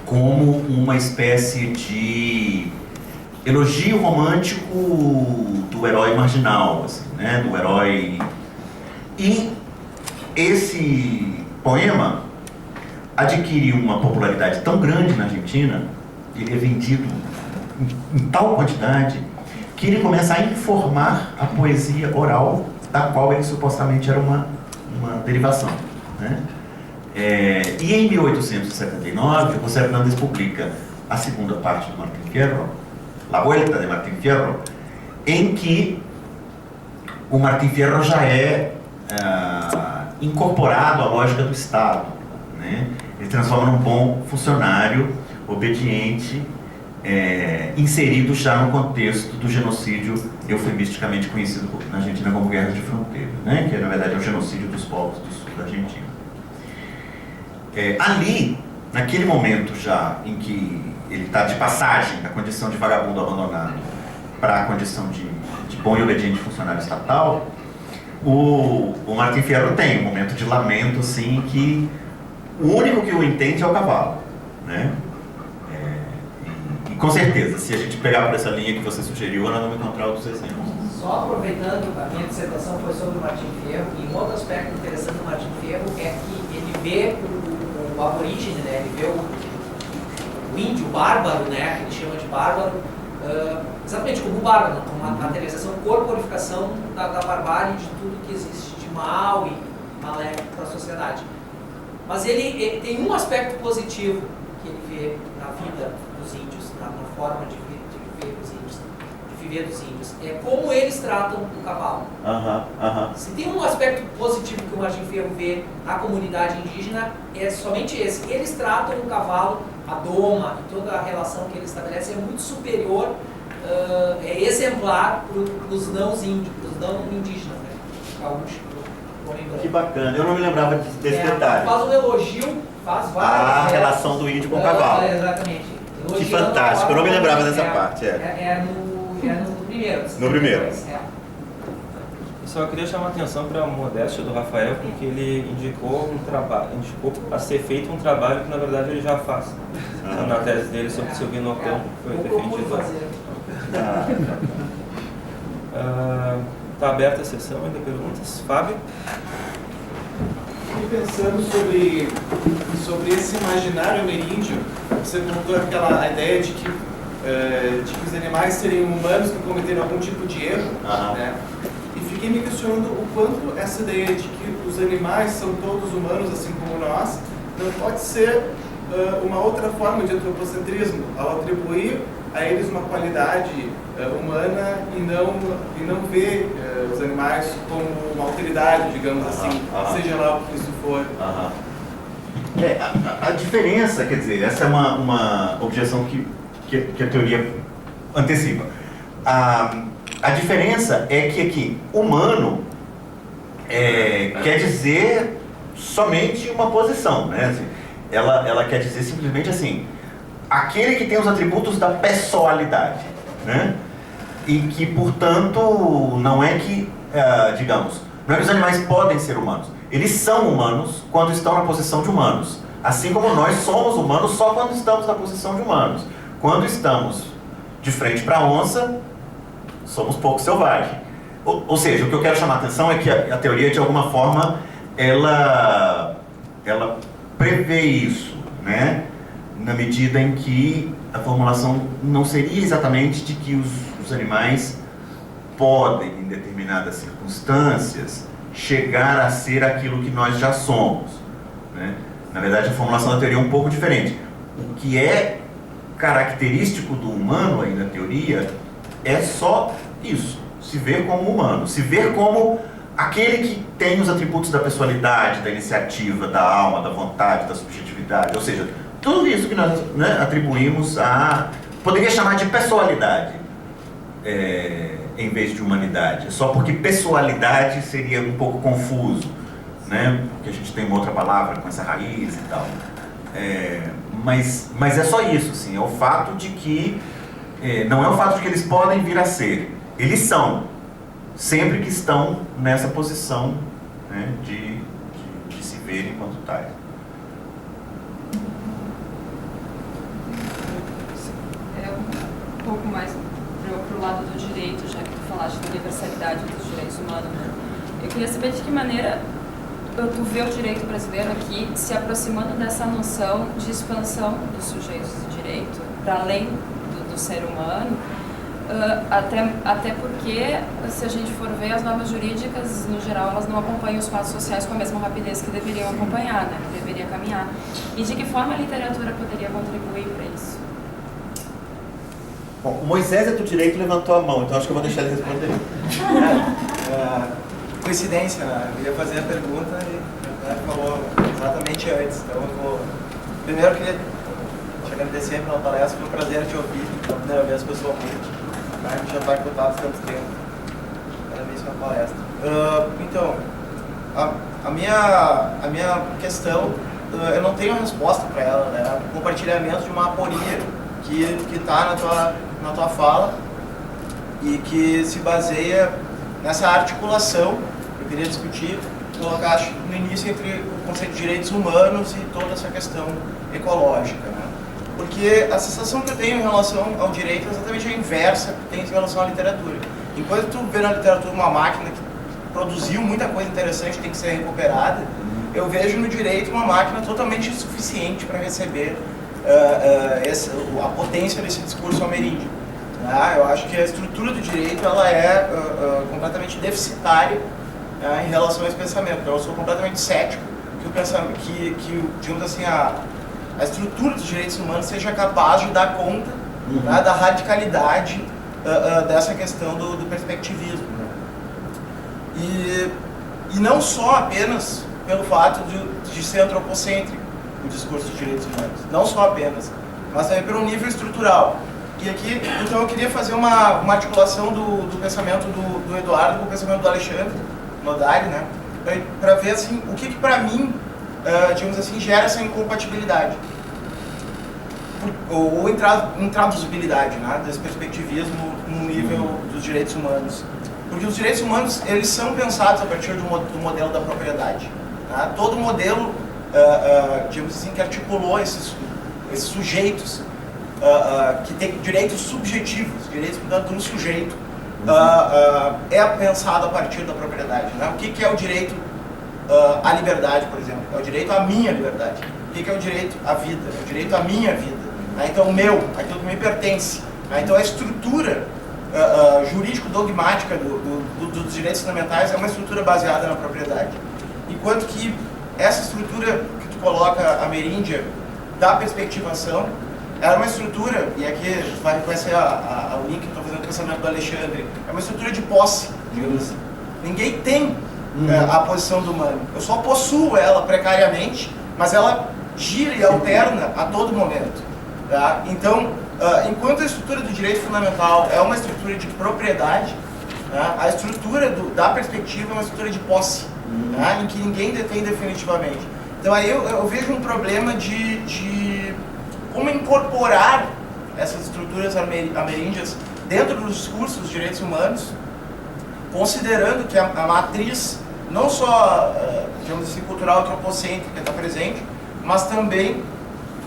como uma espécie de elogio romântico do herói marginal, assim, né? Do herói. E esse poema adquire uma popularidade tão grande na Argentina, ele é vendido em tal quantidade, que ele começa a informar a poesia oral, da qual ele supostamente era uma derivação, né? E em 1879, o Cervantes publica a segunda parte do Martín Fierro, La Vuelta de Martín Fierro, em que o Martín Fierro já é incorporado à lógica do Estado, né? Ele transforma num bom funcionário, obediente, inserido já no contexto do genocídio eufemisticamente conhecido na Argentina como Guerra de Fronteira, né? Que na verdade é o genocídio dos povos do sul da Argentina. Ali, naquele momento já em que ele está de passagem da condição de vagabundo abandonado para a condição de bom e obediente funcionário estatal, o Martín Fierro tem um momento de lamento, assim, que o único que o entende é o cavalo, né? E com certeza, se a gente pegar por essa linha que você sugeriu, nós vamos encontrar outros exemplos. Só aproveitando, a minha dissertação foi sobre o Martín Fierro, e um outro aspecto interessante do Martín Fierro é que ele vê o aborígene, né? Ele vê o índio bárbaro, né? Que ele chama de bárbaro, exatamente como o Bárbaro, uma materialização, corporificação da barbárie, de tudo que existe de mal e maléfico para a sociedade. Mas ele tem um aspecto positivo que ele vê na vida dos índios, na forma de viver dos índios, é como eles tratam o cavalo. Se tem um aspecto positivo que o Martim Ferro vê na comunidade indígena, é somente esse. Eles tratam o cavalo, a doma e toda a relação que eles estabelecem é muito superior, é exemplar para os não indígenas, né? Gaúcho, Que bacana, eu não me lembrava desse detalhe. Faz um elogio, faz várias. A relação do índio com o cavalo. Exatamente. Que fantástico, eu não me lembrava dessa parte. É no primeiro. No primeiro. Só queria chamar a atenção para a modéstia do Rafael, porque ele indicou a ser feito um trabalho que na verdade ele já faz. Na tese dele sobre o Silvino Ocampo, que foi defendido. Está aberta a sessão ainda, perguntas? Fábio? Fiquei pensando sobre esse imaginário ameríndio. Você contou a ideia de que os animais seriam humanos que cometeram algum tipo de erro, né? E fiquei me questionando o quanto essa ideia de que os animais são todos humanos, assim como nós, não pode ser uma outra forma de antropocentrismo, ao atribuir a eles uma qualidade humana e não ver os animais como uma alteridade, digamos assim, seja lá o que isso for. A diferença, quer dizer, essa é uma objeção que a teoria antecipa. A diferença é que aqui, humano quer dizer somente uma posição, né? Assim, ela quer dizer simplesmente assim, aquele que tem os atributos da pessoalidade, né? E que, portanto, não é que, digamos, não é que os animais podem ser humanos. Eles são humanos quando estão na posição de humanos. Assim como nós somos humanos só quando estamos na posição de humanos. Quando estamos de frente para a onça, somos pouco selvagens. Ou seja, o que eu quero chamar a atenção é que a teoria, de alguma forma, ela prevê isso, né? Na medida em que a formulação não seria exatamente de que os animais podem, em determinadas circunstâncias, chegar a ser aquilo que nós já somos, né? Na verdade, a formulação da teoria é um pouco diferente. O que é característico do humano, aí na teoria, é só isso, se ver como humano, se ver como aquele que tem os atributos da pessoalidade, da iniciativa, da alma, da vontade, da subjetividade, ou seja, tudo isso que nós, né, atribuímos poderia chamar de pessoalidade, em vez de humanidade, só porque pessoalidade seria um pouco confuso, né, porque a gente tem uma outra palavra com essa raiz e tal, mas é só isso, assim, é o fato de que, não é o fato de que eles podem vir a ser, eles são, sempre que estão nessa posição, né, de se ver enquanto tais. Um pouco mais pro lado do direito, já que tu falaste da universalidade dos direitos humanos, né? Eu queria saber de que maneira tu vê o direito brasileiro aqui se aproximando dessa noção de expansão dos sujeitos de direito para além do ser humano, até porque, se a gente for ver, as normas jurídicas, no geral, elas não acompanham os fatos sociais com a mesma rapidez que deveriam acompanhar, né? Que deveria caminhar. E de que forma a literatura poderia contribuir para isso? Bom, o Moisés é do direito levantou a mão, então acho que eu vou deixar ele responder. Coincidência, né? Eu ia fazer a pergunta e falou exatamente antes. Então eu vou... Primeiro eu queria te agradecer pela palestra, foi um prazer te ouvir pela primeira vez pessoalmente. A gente já está em contato há tanto tempo. Parabéns pela palestra. Então, a minha questão, eu não tenho resposta para ela, né? O compartilhamento de uma aporia que está na tua fala e que se baseia nessa articulação que eu queria discutir, colocar no início entre o conceito de direitos humanos e toda essa questão ecológica, né? Porque a sensação que eu tenho em relação ao direito é exatamente a inversa que tem em relação à literatura. Enquanto tu vê na literatura uma máquina que produziu muita coisa interessante que tem que ser recuperada, eu vejo no direito uma máquina totalmente insuficiente para receber a potência desse discurso ameríndio. Eu acho que a estrutura do direito ela é completamente deficitária em relação a esse pensamento. Então, eu sou completamente cético que o pensamento, digamos assim, a estrutura dos direitos humanos seja capaz de dar conta da radicalidade dessa questão do perspectivismo. E não só apenas pelo fato de ser antropocêntrico o discurso dos direitos humanos, não só apenas, mas também pelo nível estrutural. E aqui, então, eu queria fazer uma articulação do pensamento do Eduardo com o pensamento do Alexandre Nodari, né, para ver assim, o que para mim, digamos assim, gera essa incompatibilidade ou intraduzibilidade, né, desse perspectivismo no nível dos direitos humanos. Porque os direitos humanos, eles são pensados a partir do modelo da propriedade. Tá? Todo modelo, digamos assim, que articulou esses sujeitos que têm direitos subjetivos, direitos, portanto, do sujeito, é pensado a partir da propriedade. Né? O que é o direito à liberdade, por exemplo? É o direito à minha liberdade. O que é o direito à vida? É o direito à minha vida. Né? Então, o meu, aquilo que me pertence. Né? Então, a estrutura jurídico-dogmática dos direitos fundamentais é uma estrutura baseada na propriedade. Enquanto que essa estrutura que tu coloca, ameríndia, da perspectivação, era uma estrutura, e aqui vai reconhecer o link que eu estou fazendo no pensamento do Alexandre, é uma estrutura de posse, digamos assim. Ninguém tem a posição do humano. Eu só possuo ela precariamente, mas ela gira e alterna a todo momento. Tá? Então, enquanto a estrutura do direito fundamental é uma estrutura de propriedade, né, a estrutura da perspectiva é uma estrutura de posse, né, em que ninguém detém definitivamente. Então aí eu vejo um problema de como incorporar essas estruturas ameríndias dentro dos discursos dos direitos humanos, considerando que a matriz não só, digamos assim, cultural antropocêntrica está presente, mas também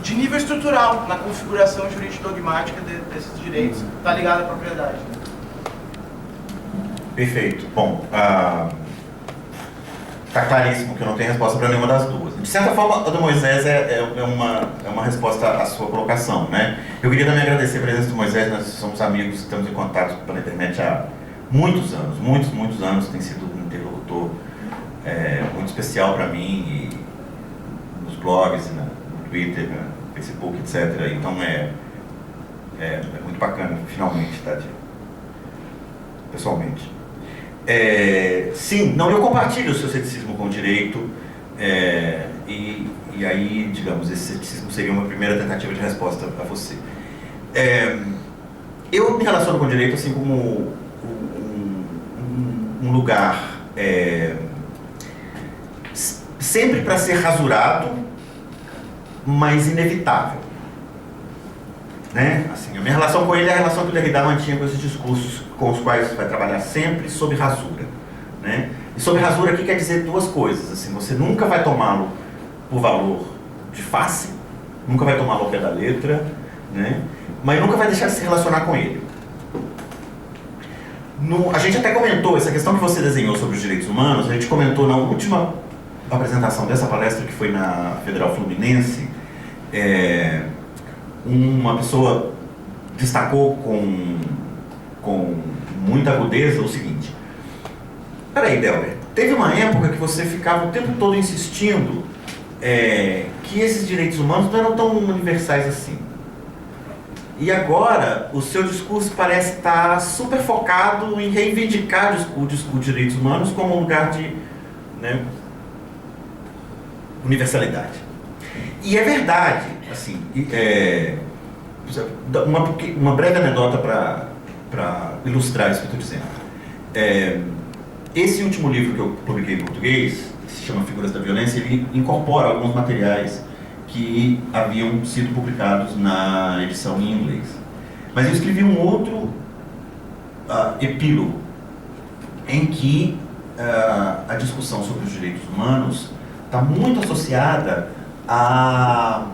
de nível estrutural, na configuração jurídico-dogmática desses direitos, está ligado à propriedade. Perfeito. Bom, está claríssimo que eu não tenho resposta para nenhuma das duas. De certa forma, a do Moisés é uma resposta à sua colocação, né? Eu queria também agradecer a presença do Moisés. Nós somos amigos, estamos em contato pela internet há muitos anos, muitos anos. Tem sido um interlocutor muito especial para mim, e nos blogs, no Twitter, no Facebook, etc. Então é muito bacana, finalmente, estar pessoalmente. Sim, não, eu compartilho o seu ceticismo com o direito, e aí, digamos, esse ceticismo seria uma primeira tentativa de resposta a você. Eu me relaciono com o direito assim como um lugar sempre para ser rasurado, mas inevitável, né? Assim, a minha relação com ele é a relação que o Derrida mantinha com esses discursos com os quais vai trabalhar sempre sob rasura, né? E sob rasura aqui quer dizer duas coisas, assim, você nunca vai tomá-lo por valor de face, nunca vai tomá-lo ao pé da letra, né? Mas nunca vai deixar de se relacionar com ele. A gente até comentou, essa questão que você desenhou sobre os direitos humanos, a gente comentou na última apresentação dessa palestra, que foi na Federal Fluminense. Uma pessoa destacou com muita agudeza o seguinte: peraí, Delber, teve uma época que você ficava o tempo todo insistindo que esses direitos humanos não eram tão universais assim. E agora o seu discurso parece estar super focado em reivindicar os direitos humanos como um lugar de, né, universalidade. E é verdade, assim, uma breve anedota para ilustrar isso que eu estou dizendo. Esse último livro que eu publiquei em português, que se chama Figuras da Violência, ele incorpora alguns materiais que haviam sido publicados na edição em inglês. Mas eu escrevi um outro epílogo, em que a discussão sobre os direitos humanos está muito associada à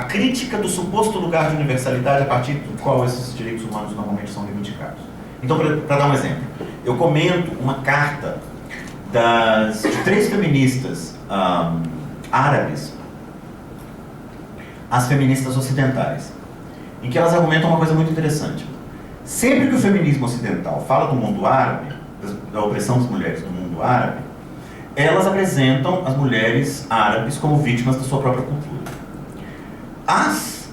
crítica do suposto lugar de universalidade a partir do qual esses direitos humanos normalmente são reivindicados. Então, para dar um exemplo, eu comento uma carta de 3 feministas árabes às feministas ocidentais, em que elas argumentam uma coisa muito interessante. sempre que o feminismo ocidental fala do mundo árabe, da opressão das mulheres no mundo árabe, elas apresentam as mulheres árabes como vítimas da sua própria cultura. As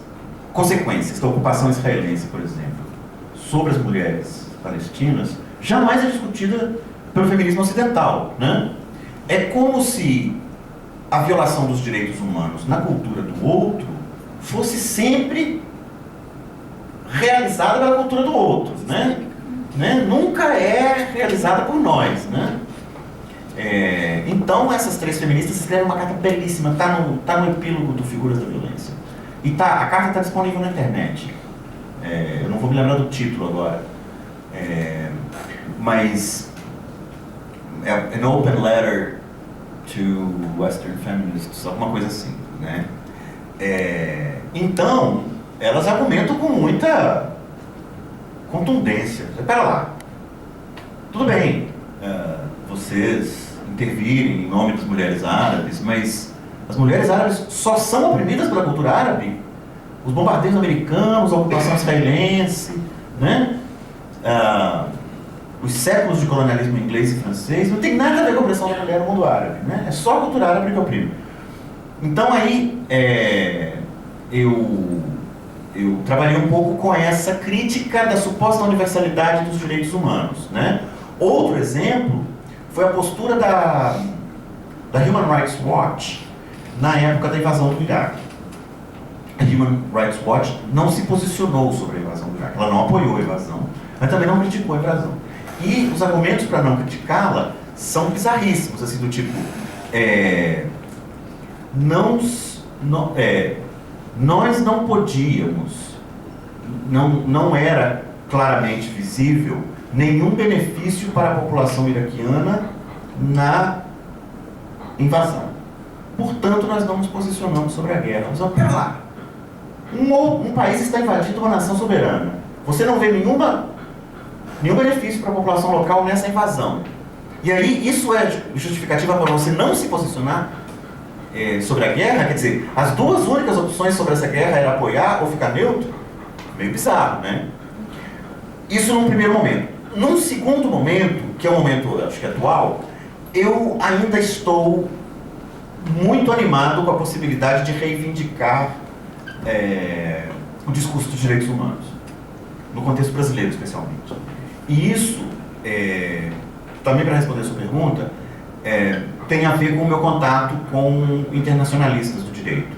consequências da ocupação israelense, por exemplo, sobre as mulheres palestinas, jamais é discutida pelo feminismo ocidental, né? É como se a violação dos direitos humanos na cultura do outro fosse sempre realizada pela cultura do outro, né? Nunca é realizada por nós, né? Então essas três feministas escrevem uma carta belíssima, tá no epílogo do Figuras da Violência. E a carta está disponível na internet. Eu não vou me lembrar do título agora. Mas An Open Letter to Western Feminists, alguma coisa assim, né? Então, elas argumentam com muita contundência. Espera lá. Tudo bem, vocês intervirem em nome das mulheres árabes, mas as mulheres árabes só são oprimidas pela cultura árabe? Os bombardeios americanos, a ocupação israelense, né? Os séculos de colonialismo inglês e francês, não tem nada a ver com a opressão da mulher no mundo árabe, né? É só a cultura árabe que oprime. Então aí eu trabalhei um pouco com essa crítica da suposta universalidade dos direitos humanos, né? Outro exemplo foi a postura da Human Rights Watch na época da invasão do Iraque. A Human Rights Watch não se posicionou sobre a invasão do Iraque, ela não apoiou a invasão, mas também não criticou a invasão. E os argumentos para não criticá-la são bizarríssimos, assim, do tipo, nós não podíamos, não era claramente visível nenhum benefício para a população iraquiana na invasão. Portanto, nós não nos posicionamos sobre a guerra. Mas vamos para lá. Um país está invadindo uma nação soberana. Você não vê nenhum benefício para a população local nessa invasão. E aí, isso é justificativa para você não se posicionar sobre a guerra? Quer dizer, as duas únicas opções sobre essa guerra era apoiar ou ficar neutro? Meio bizarro, né? Isso num primeiro momento. Num segundo momento, que é um momento, acho que atual, eu ainda estou muito animado com a possibilidade de reivindicar o discurso dos direitos humanos, no contexto brasileiro especialmente. E isso, também para responder a sua pergunta, tem a ver com o meu contato com internacionalistas do direito.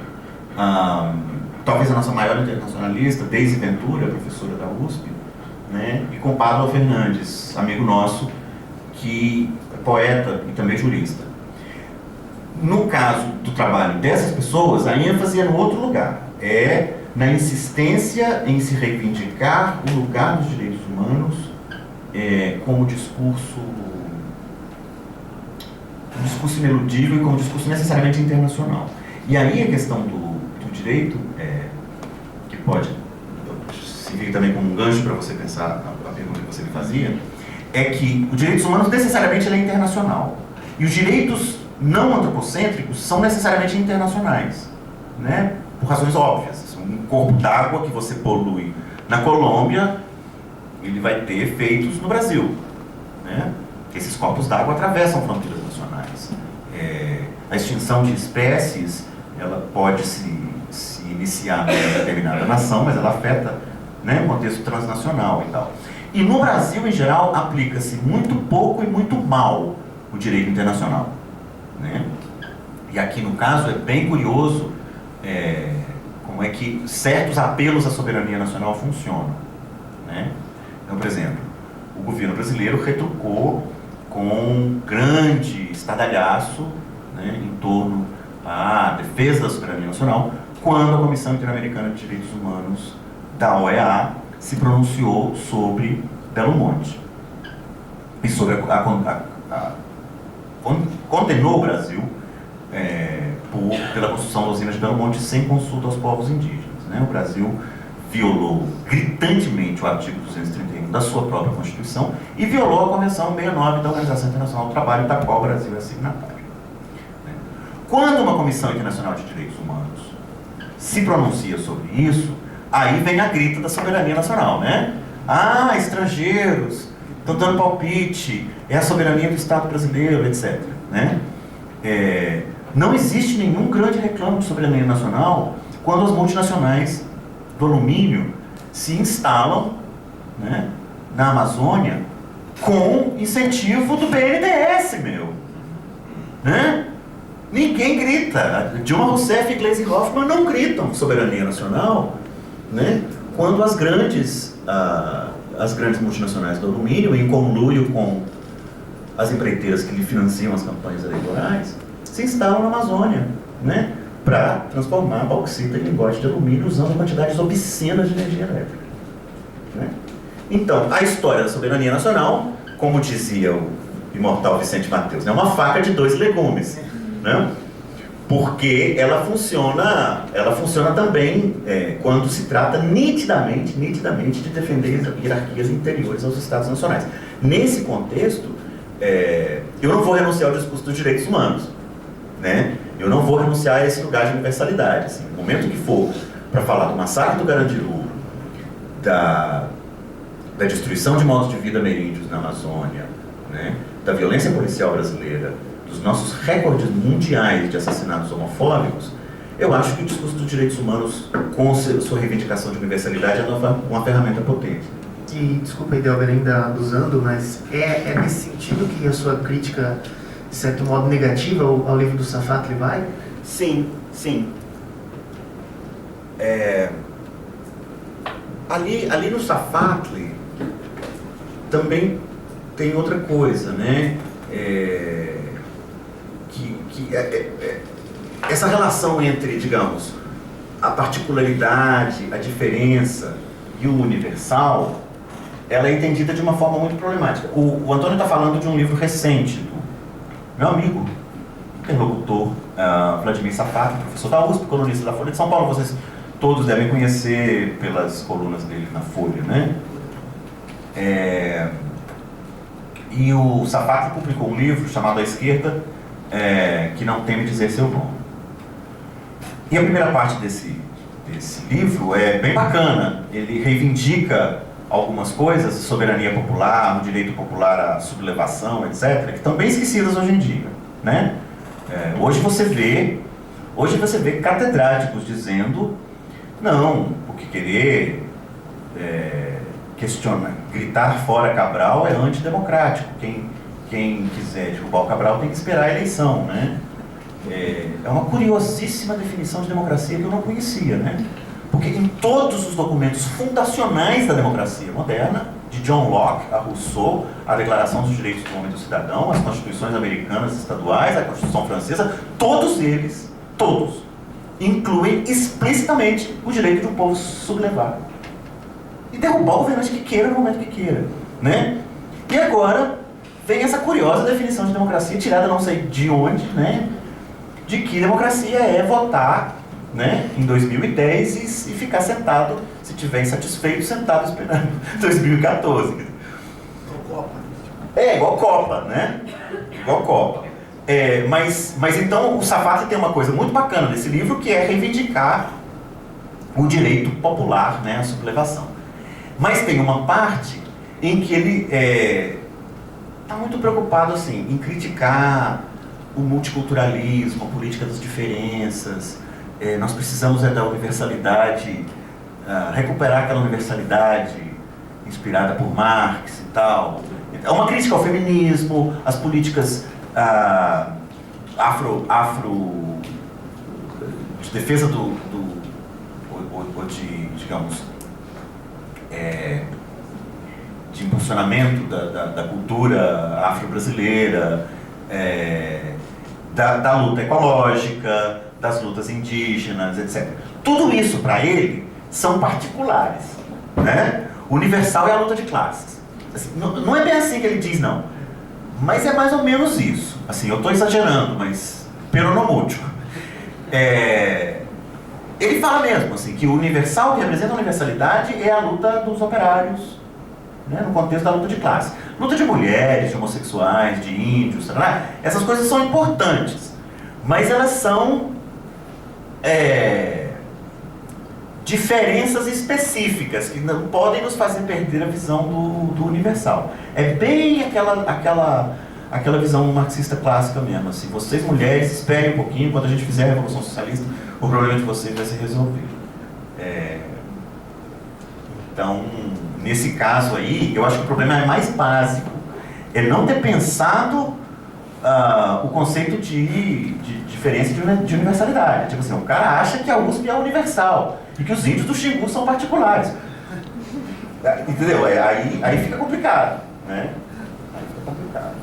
Talvez a nossa maior internacionalista, Daisy Ventura, professora da USP, né, e com Pablo Fernandes, amigo nosso, que é poeta e também jurista. No caso do trabalho dessas pessoas, a ênfase é no outro lugar. É na insistência em se reivindicar o lugar dos direitos humanos como discurso ineludível e como discurso necessariamente internacional. E aí a questão do direito, que pode servir também como um gancho para você pensar a pergunta que você me fazia, é que os direitos humanos necessariamente é internacional. E os direitos não antropocêntricos são necessariamente internacionais, né? Por razões óbvias. Um corpo d'água que você polui na Colômbia, ele vai ter efeitos no Brasil, né? Esses corpos d'água atravessam fronteiras nacionais. A extinção de espécies, ela pode se iniciar em determinada nação, mas ela afeta, né, o contexto transnacional e tal. E no Brasil, em geral, aplica-se muito pouco e muito mal o direito internacional, né? E aqui, no caso, é bem curioso como é que certos apelos à soberania nacional funcionam, né? Então, por exemplo, o governo brasileiro retrucou com um grande estardalhaço, né, em torno à defesa da soberania nacional, quando a Comissão Interamericana de Direitos Humanos da OEA se pronunciou sobre Belo Monte e sobre condenou o Brasil pela construção da usina de Belo Monte sem consulta aos povos indígenas, né? O Brasil violou gritantemente o artigo 231 da sua própria Constituição e violou a Convenção 69 da Organização Internacional do Trabalho, da qual o Brasil é signatário. Quando uma Comissão Internacional de Direitos Humanos se pronuncia sobre isso, aí vem a grita da soberania nacional, né? Ah, estrangeiros estão dando palpite, é a soberania do Estado brasileiro, etc. Né? Não existe nenhum grande reclamo de soberania nacional quando as multinacionais do alumínio se instalam, né, na Amazônia com incentivo do BNDES, meu. Né? Ninguém grita. Dilma Rousseff e Gleisi Hoffmann não gritam soberania nacional, né, quando as grandes multinacionais do alumínio, em conluio com as empreiteiras que lhe financiam as campanhas eleitorais, se instalam na Amazônia, né, para transformar a bauxita em lingote de alumínio usando quantidades obscenas de energia elétrica. Né? Então, a história da soberania nacional, como dizia o imortal Vicente Mateus, é uma faca de dois legumes, né? Porque ela funciona também quando se trata nitidamente de defender hierarquias interiores aos Estados nacionais. Nesse contexto, eu não vou renunciar ao discurso dos direitos humanos, né? Eu não vou renunciar a esse lugar de universalidade. Assim, no momento que for para falar do massacre do Carandiru, da destruição de modos de vida ameríndios na Amazônia, né, da violência policial brasileira, dos nossos recordes mundiais de assassinatos homofóbicos, eu acho que o discurso dos direitos humanos, com sua reivindicação de universalidade, é uma ferramenta potente. E, desculpa aí, Delber, ainda usando, mas é nesse sentido que a sua crítica, de certo modo, negativa ao livro do Safatli vai? Sim, sim. Ali no Safatli também tem outra coisa, né? Essa relação entre, digamos, a particularidade, a diferença e o universal, ela é entendida de uma forma muito problemática. O Antônio está falando de um livro recente do meu amigo, interlocutor, Vladimir Safatli, professor da USP, colunista da Folha de São Paulo. Vocês todos devem conhecer pelas colunas dele na Folha, né? E o Safatli publicou um livro chamado A Esquerda, que não teme dizer seu nome. E a primeira parte desse livro é bem bacana. Ele reivindica algumas coisas, soberania popular, no direito popular à sublevação, etc., que estão bem esquecidas hoje em dia, né? Hoje você vê catedráticos dizendo, não, porque querer gritar fora Cabral é antidemocrático. Quem quiser derrubar o Cabral tem que esperar a eleição, né? É uma curiosíssima definição de democracia que eu não conhecia, né? Porque em todos os documentos fundacionais da democracia moderna, de John Locke a Rousseau, a Declaração dos Direitos do Homem e do Cidadão, as constituições americanas estaduais, a Constituição francesa, todos eles, incluem explicitamente o direito de um povo se sublevar e derrubar o governante que queira no momento que queira, né? E agora vem essa curiosa definição de democracia, tirada não sei de onde, né? De que democracia é votar, né, em 2010 e ficar sentado, se estiver insatisfeito, sentado esperando 2014. Igual Copa, né? Igual Copa. Mas então o Safatli tem uma coisa muito bacana nesse livro, que é reivindicar o direito popular, né, à sublevação. Mas tem uma parte em que ele está muito preocupado assim, em criticar o multiculturalismo, a política das diferenças. Nós precisamos da universalidade, recuperar aquela universalidade inspirada por Marx e tal. É uma crítica ao feminismo, às políticas de defesa de impulsionamento da cultura afro-brasileira, da luta ecológica, das lutas indígenas, etc. Tudo isso, para ele, são particulares, né? O universal é a luta de classes. Assim, não é bem assim que ele diz, não. Mas é mais ou menos isso. Assim, eu estou exagerando, mas peronomútil. Ele fala mesmo assim, que o universal, que representa a universalidade, é a luta dos operários, né, no contexto da luta de classe. Luta de mulheres, de homossexuais, de índios, essas coisas são importantes, mas elas são diferenças específicas que não podem nos fazer perder a visão do universal. É bem aquela visão marxista clássica mesmo, assim, vocês mulheres esperem um pouquinho, quando a gente fizer a Revolução Socialista, o problema de vocês vai ser resolvido. Então, nesse caso aí, eu acho que o problema é mais básico, é não ter pensado o conceito de diferença de universalidade. Tipo assim, o cara acha que a USP é universal e que os índios do Xingu são particulares. Entendeu? Aí fica complicado, né? Aí fica complicado.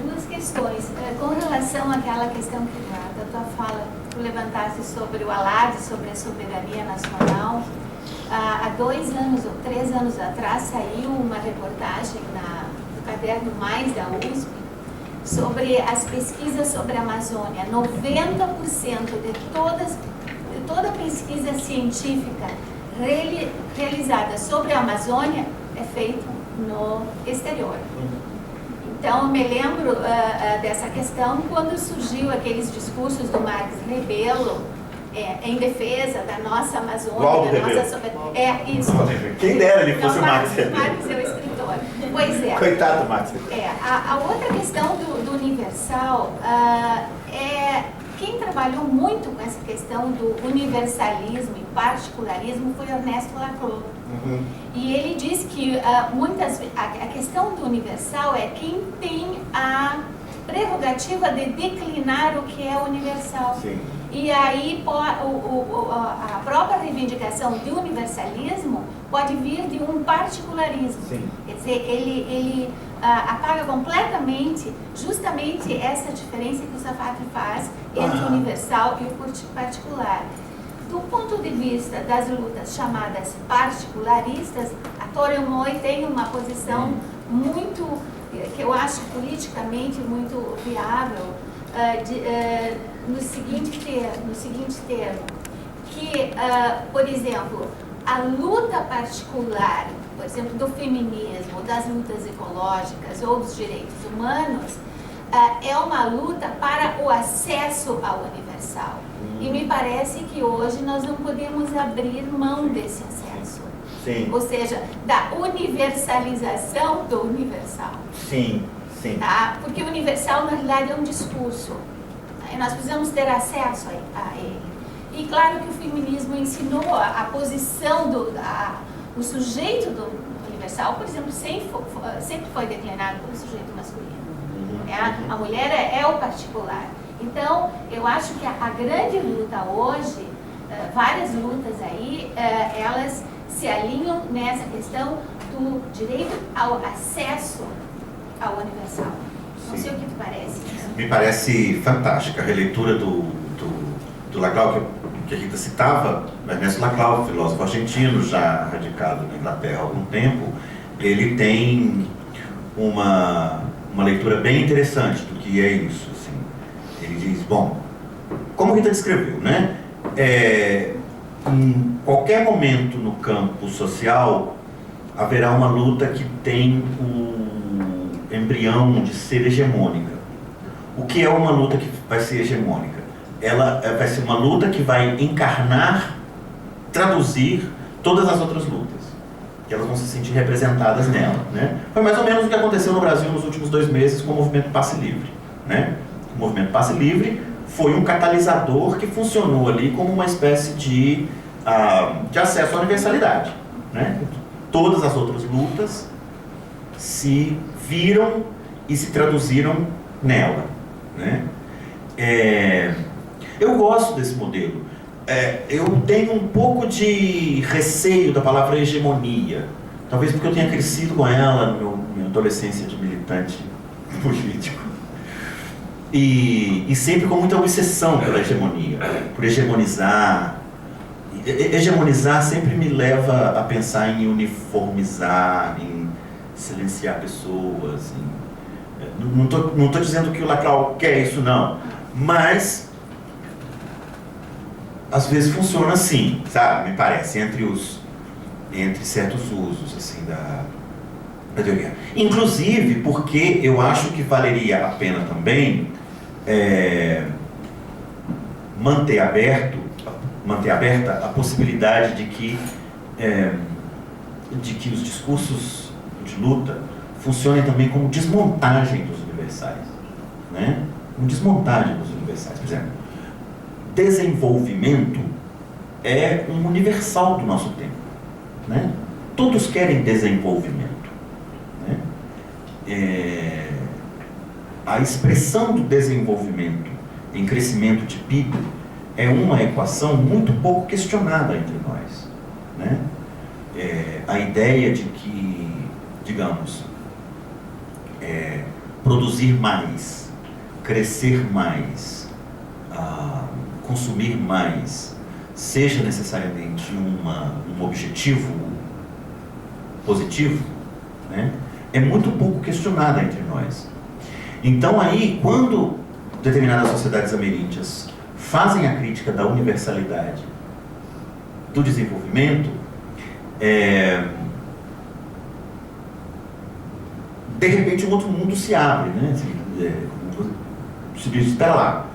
Duas questões. Com relação àquela questão que da tua fala, tu levantaste sobre o alarde, sobre a soberania nacional, há 2 anos ou 3 anos atrás saiu uma reportagem no Caderno Mais da USP sobre as pesquisas sobre a Amazônia. 90% de toda pesquisa científica realizada sobre a Amazônia é feita no exterior. Então, eu me lembro dessa questão quando surgiu aqueles discursos do Marx Rebelo em defesa da nossa Amazônia, da nossa soberania. Isso. Quem dera ele fosse o Marx Rebelo. Marx é o escritor. Pois é. Coitado do Marx. A outra questão do universal quem trabalhou muito com essa questão do universalismo e particularismo foi Ernesto Laclau. E ele diz que a questão do universal é quem tem a prerrogativa de declinar o que é universal. Sim. E aí a própria reivindicação de universalismo pode vir de um particularismo. Sim. Quer dizer, ele apaga completamente justamente essa diferença que o Sartre faz entre o universal e o particular. Do ponto de vista das lutas chamadas particularistas, a Torel Moi tem uma posição muito, que eu acho politicamente muito viável, no seguinte termo, que, por exemplo, a luta particular, por exemplo, do feminismo, das lutas ecológicas ou dos direitos humanos, é uma luta para o acesso ao universal. E me parece que hoje nós não podemos abrir mão desse acesso. Sim. Ou seja, da universalização do universal. Sim, sim. Tá? Porque o universal, na realidade, é um discurso. E nós precisamos ter acesso a ele. E claro que o feminismo ensinou a posição o sujeito do universal, por exemplo, sempre foi declinado pelo sujeito masculino. A mulher é o particular. Então, eu acho que a grande luta hoje, várias lutas aí, elas se alinham nessa questão do direito ao acesso ao universal. Não sei o que te parece. Me parece fantástica a releitura do Laclau, que a Rita citava. Ernesto Laclau, filósofo argentino, já radicado na Inglaterra há algum tempo, ele tem uma leitura bem interessante do que é isso. Assim. Ele diz, bom, como a Rita descreveu, né? Em qualquer momento no campo social haverá uma luta que tem o embrião de ser hegemônica. O que é uma luta que vai ser hegemônica? Ela vai ser uma luta que vai encarnar, traduzir todas as outras lutas, que elas vão se sentir representadas nela, né? Foi mais ou menos o que aconteceu no Brasil nos últimos 2 meses com o movimento Passe Livre, né? O movimento Passe Livre foi um catalisador que funcionou ali como uma espécie de acesso à universalidade, né? Todas as outras lutas se viram e se traduziram nela, né? Eu gosto desse modelo. Eu tenho um pouco de receio da palavra hegemonia, talvez porque eu tenha crescido com ela na minha adolescência de militante político. E sempre com muita obsessão pela hegemonia, por hegemonizar. Hegemonizar sempre me leva a pensar em uniformizar, em silenciar pessoas. Não estou dizendo que o Laclau quer isso, não. Mas, às vezes funciona assim, sabe? Me parece, entre certos usos assim, da teoria. Inclusive porque eu acho que valeria a pena também manter aberto manter aberta a possibilidade de que os discursos de luta funcionem também como desmontagem dos universais, né? Como desmontagem dos universais. Por exemplo, desenvolvimento é um universal do nosso tempo, né? Todos querem desenvolvimento, né? A expressão do desenvolvimento em crescimento de PIB é uma equação muito pouco questionada entre nós, né? A ideia de que, digamos, produzir mais, crescer mais, consumir mais, seja necessariamente um objetivo positivo, né? É muito pouco questionada entre nós. Então aí, quando determinadas sociedades ameríndias fazem a crítica da universalidade do desenvolvimento, de repente um outro mundo se abre, né? Se diz, espera lá,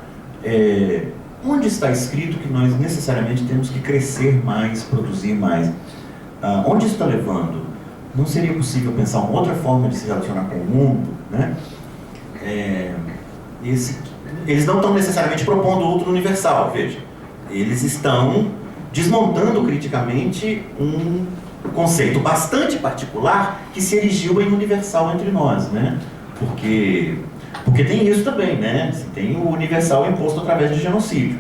onde está escrito que nós necessariamente temos que crescer mais, produzir mais? Onde isso está levando? Não seria possível pensar uma outra forma de se relacionar com o mundo, né? Eles não estão necessariamente propondo outro universal, veja. Eles estão desmontando criticamente um conceito bastante particular que se erigiu em universal entre nós, né? Porque tem isso também, né? Tem o universal imposto através de genocídio,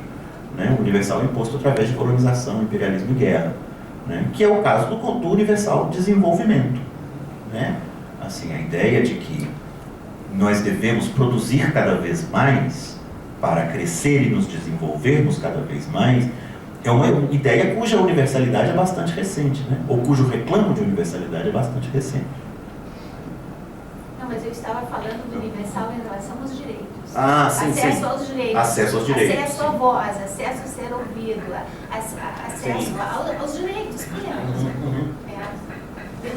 né? O universal imposto através de colonização, imperialismo e guerra, né? Que é o caso do universal desenvolvimento, né? Assim, a ideia de que nós devemos produzir cada vez mais para crescer e nos desenvolvermos cada vez mais é uma ideia cuja universalidade é bastante recente, né? Ou cujo reclamo de universalidade é bastante recente. Não, mas eu estava falando do universal em relação aos direitos. Sim, acesso sim. aos direitos. Acesso aos direitos. Acesso à voz, acesso a ser ouvido, acesso aos direitos plenos.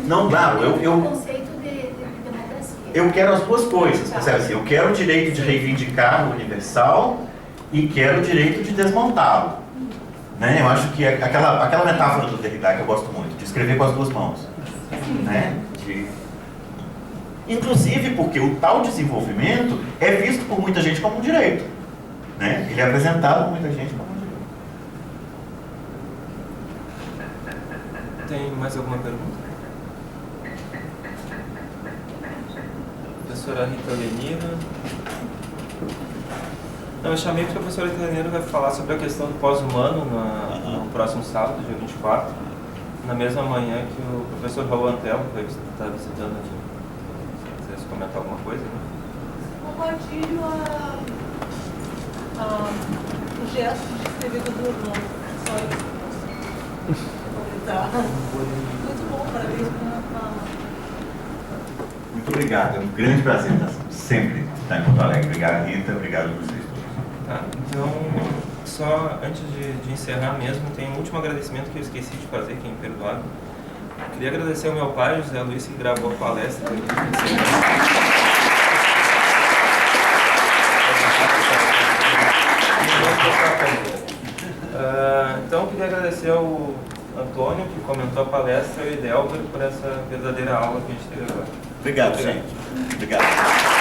Não dá, o conceito de democracia. Eu quero as duas coisas, percebe assim? Eu quero o direito de reivindicar o universal e quero o direito de desmontá-lo. Né? Eu acho que aquela metáfora do Derrida que eu gosto muito, de escrever com as duas mãos. Né? Inclusive porque o tal desenvolvimento é visto por muita gente como um direito. Né? Ele é apresentado por muita gente como um direito. Tem mais alguma pergunta? Professora Rita Lenira. Eu chamei porque a professora Rita Lenira vai falar sobre a questão do pós-humano no próximo sábado, dia 24, na mesma manhã que o professor Raul Antelmo vai estar visitando aqui. Se vocês comentar alguma coisa, né? Compartilho o gesto de escrever do Bruno. Só isso. Muito bom, parabéns pela fala. Muito obrigado, é um grande prazer sempre estar em Porto Alegre. Obrigado, Rita, obrigado a vocês todos. Tá, então, só antes de encerrar mesmo, tem um último agradecimento que eu esqueci de fazer, que é imperdoável. Queria agradecer ao meu pai, José Luiz, que gravou a palestra. Então, queria agradecer ao Antônio, que comentou a palestra, e o Delber por essa verdadeira aula que a gente teve agora. Obrigado, gente. Obrigado.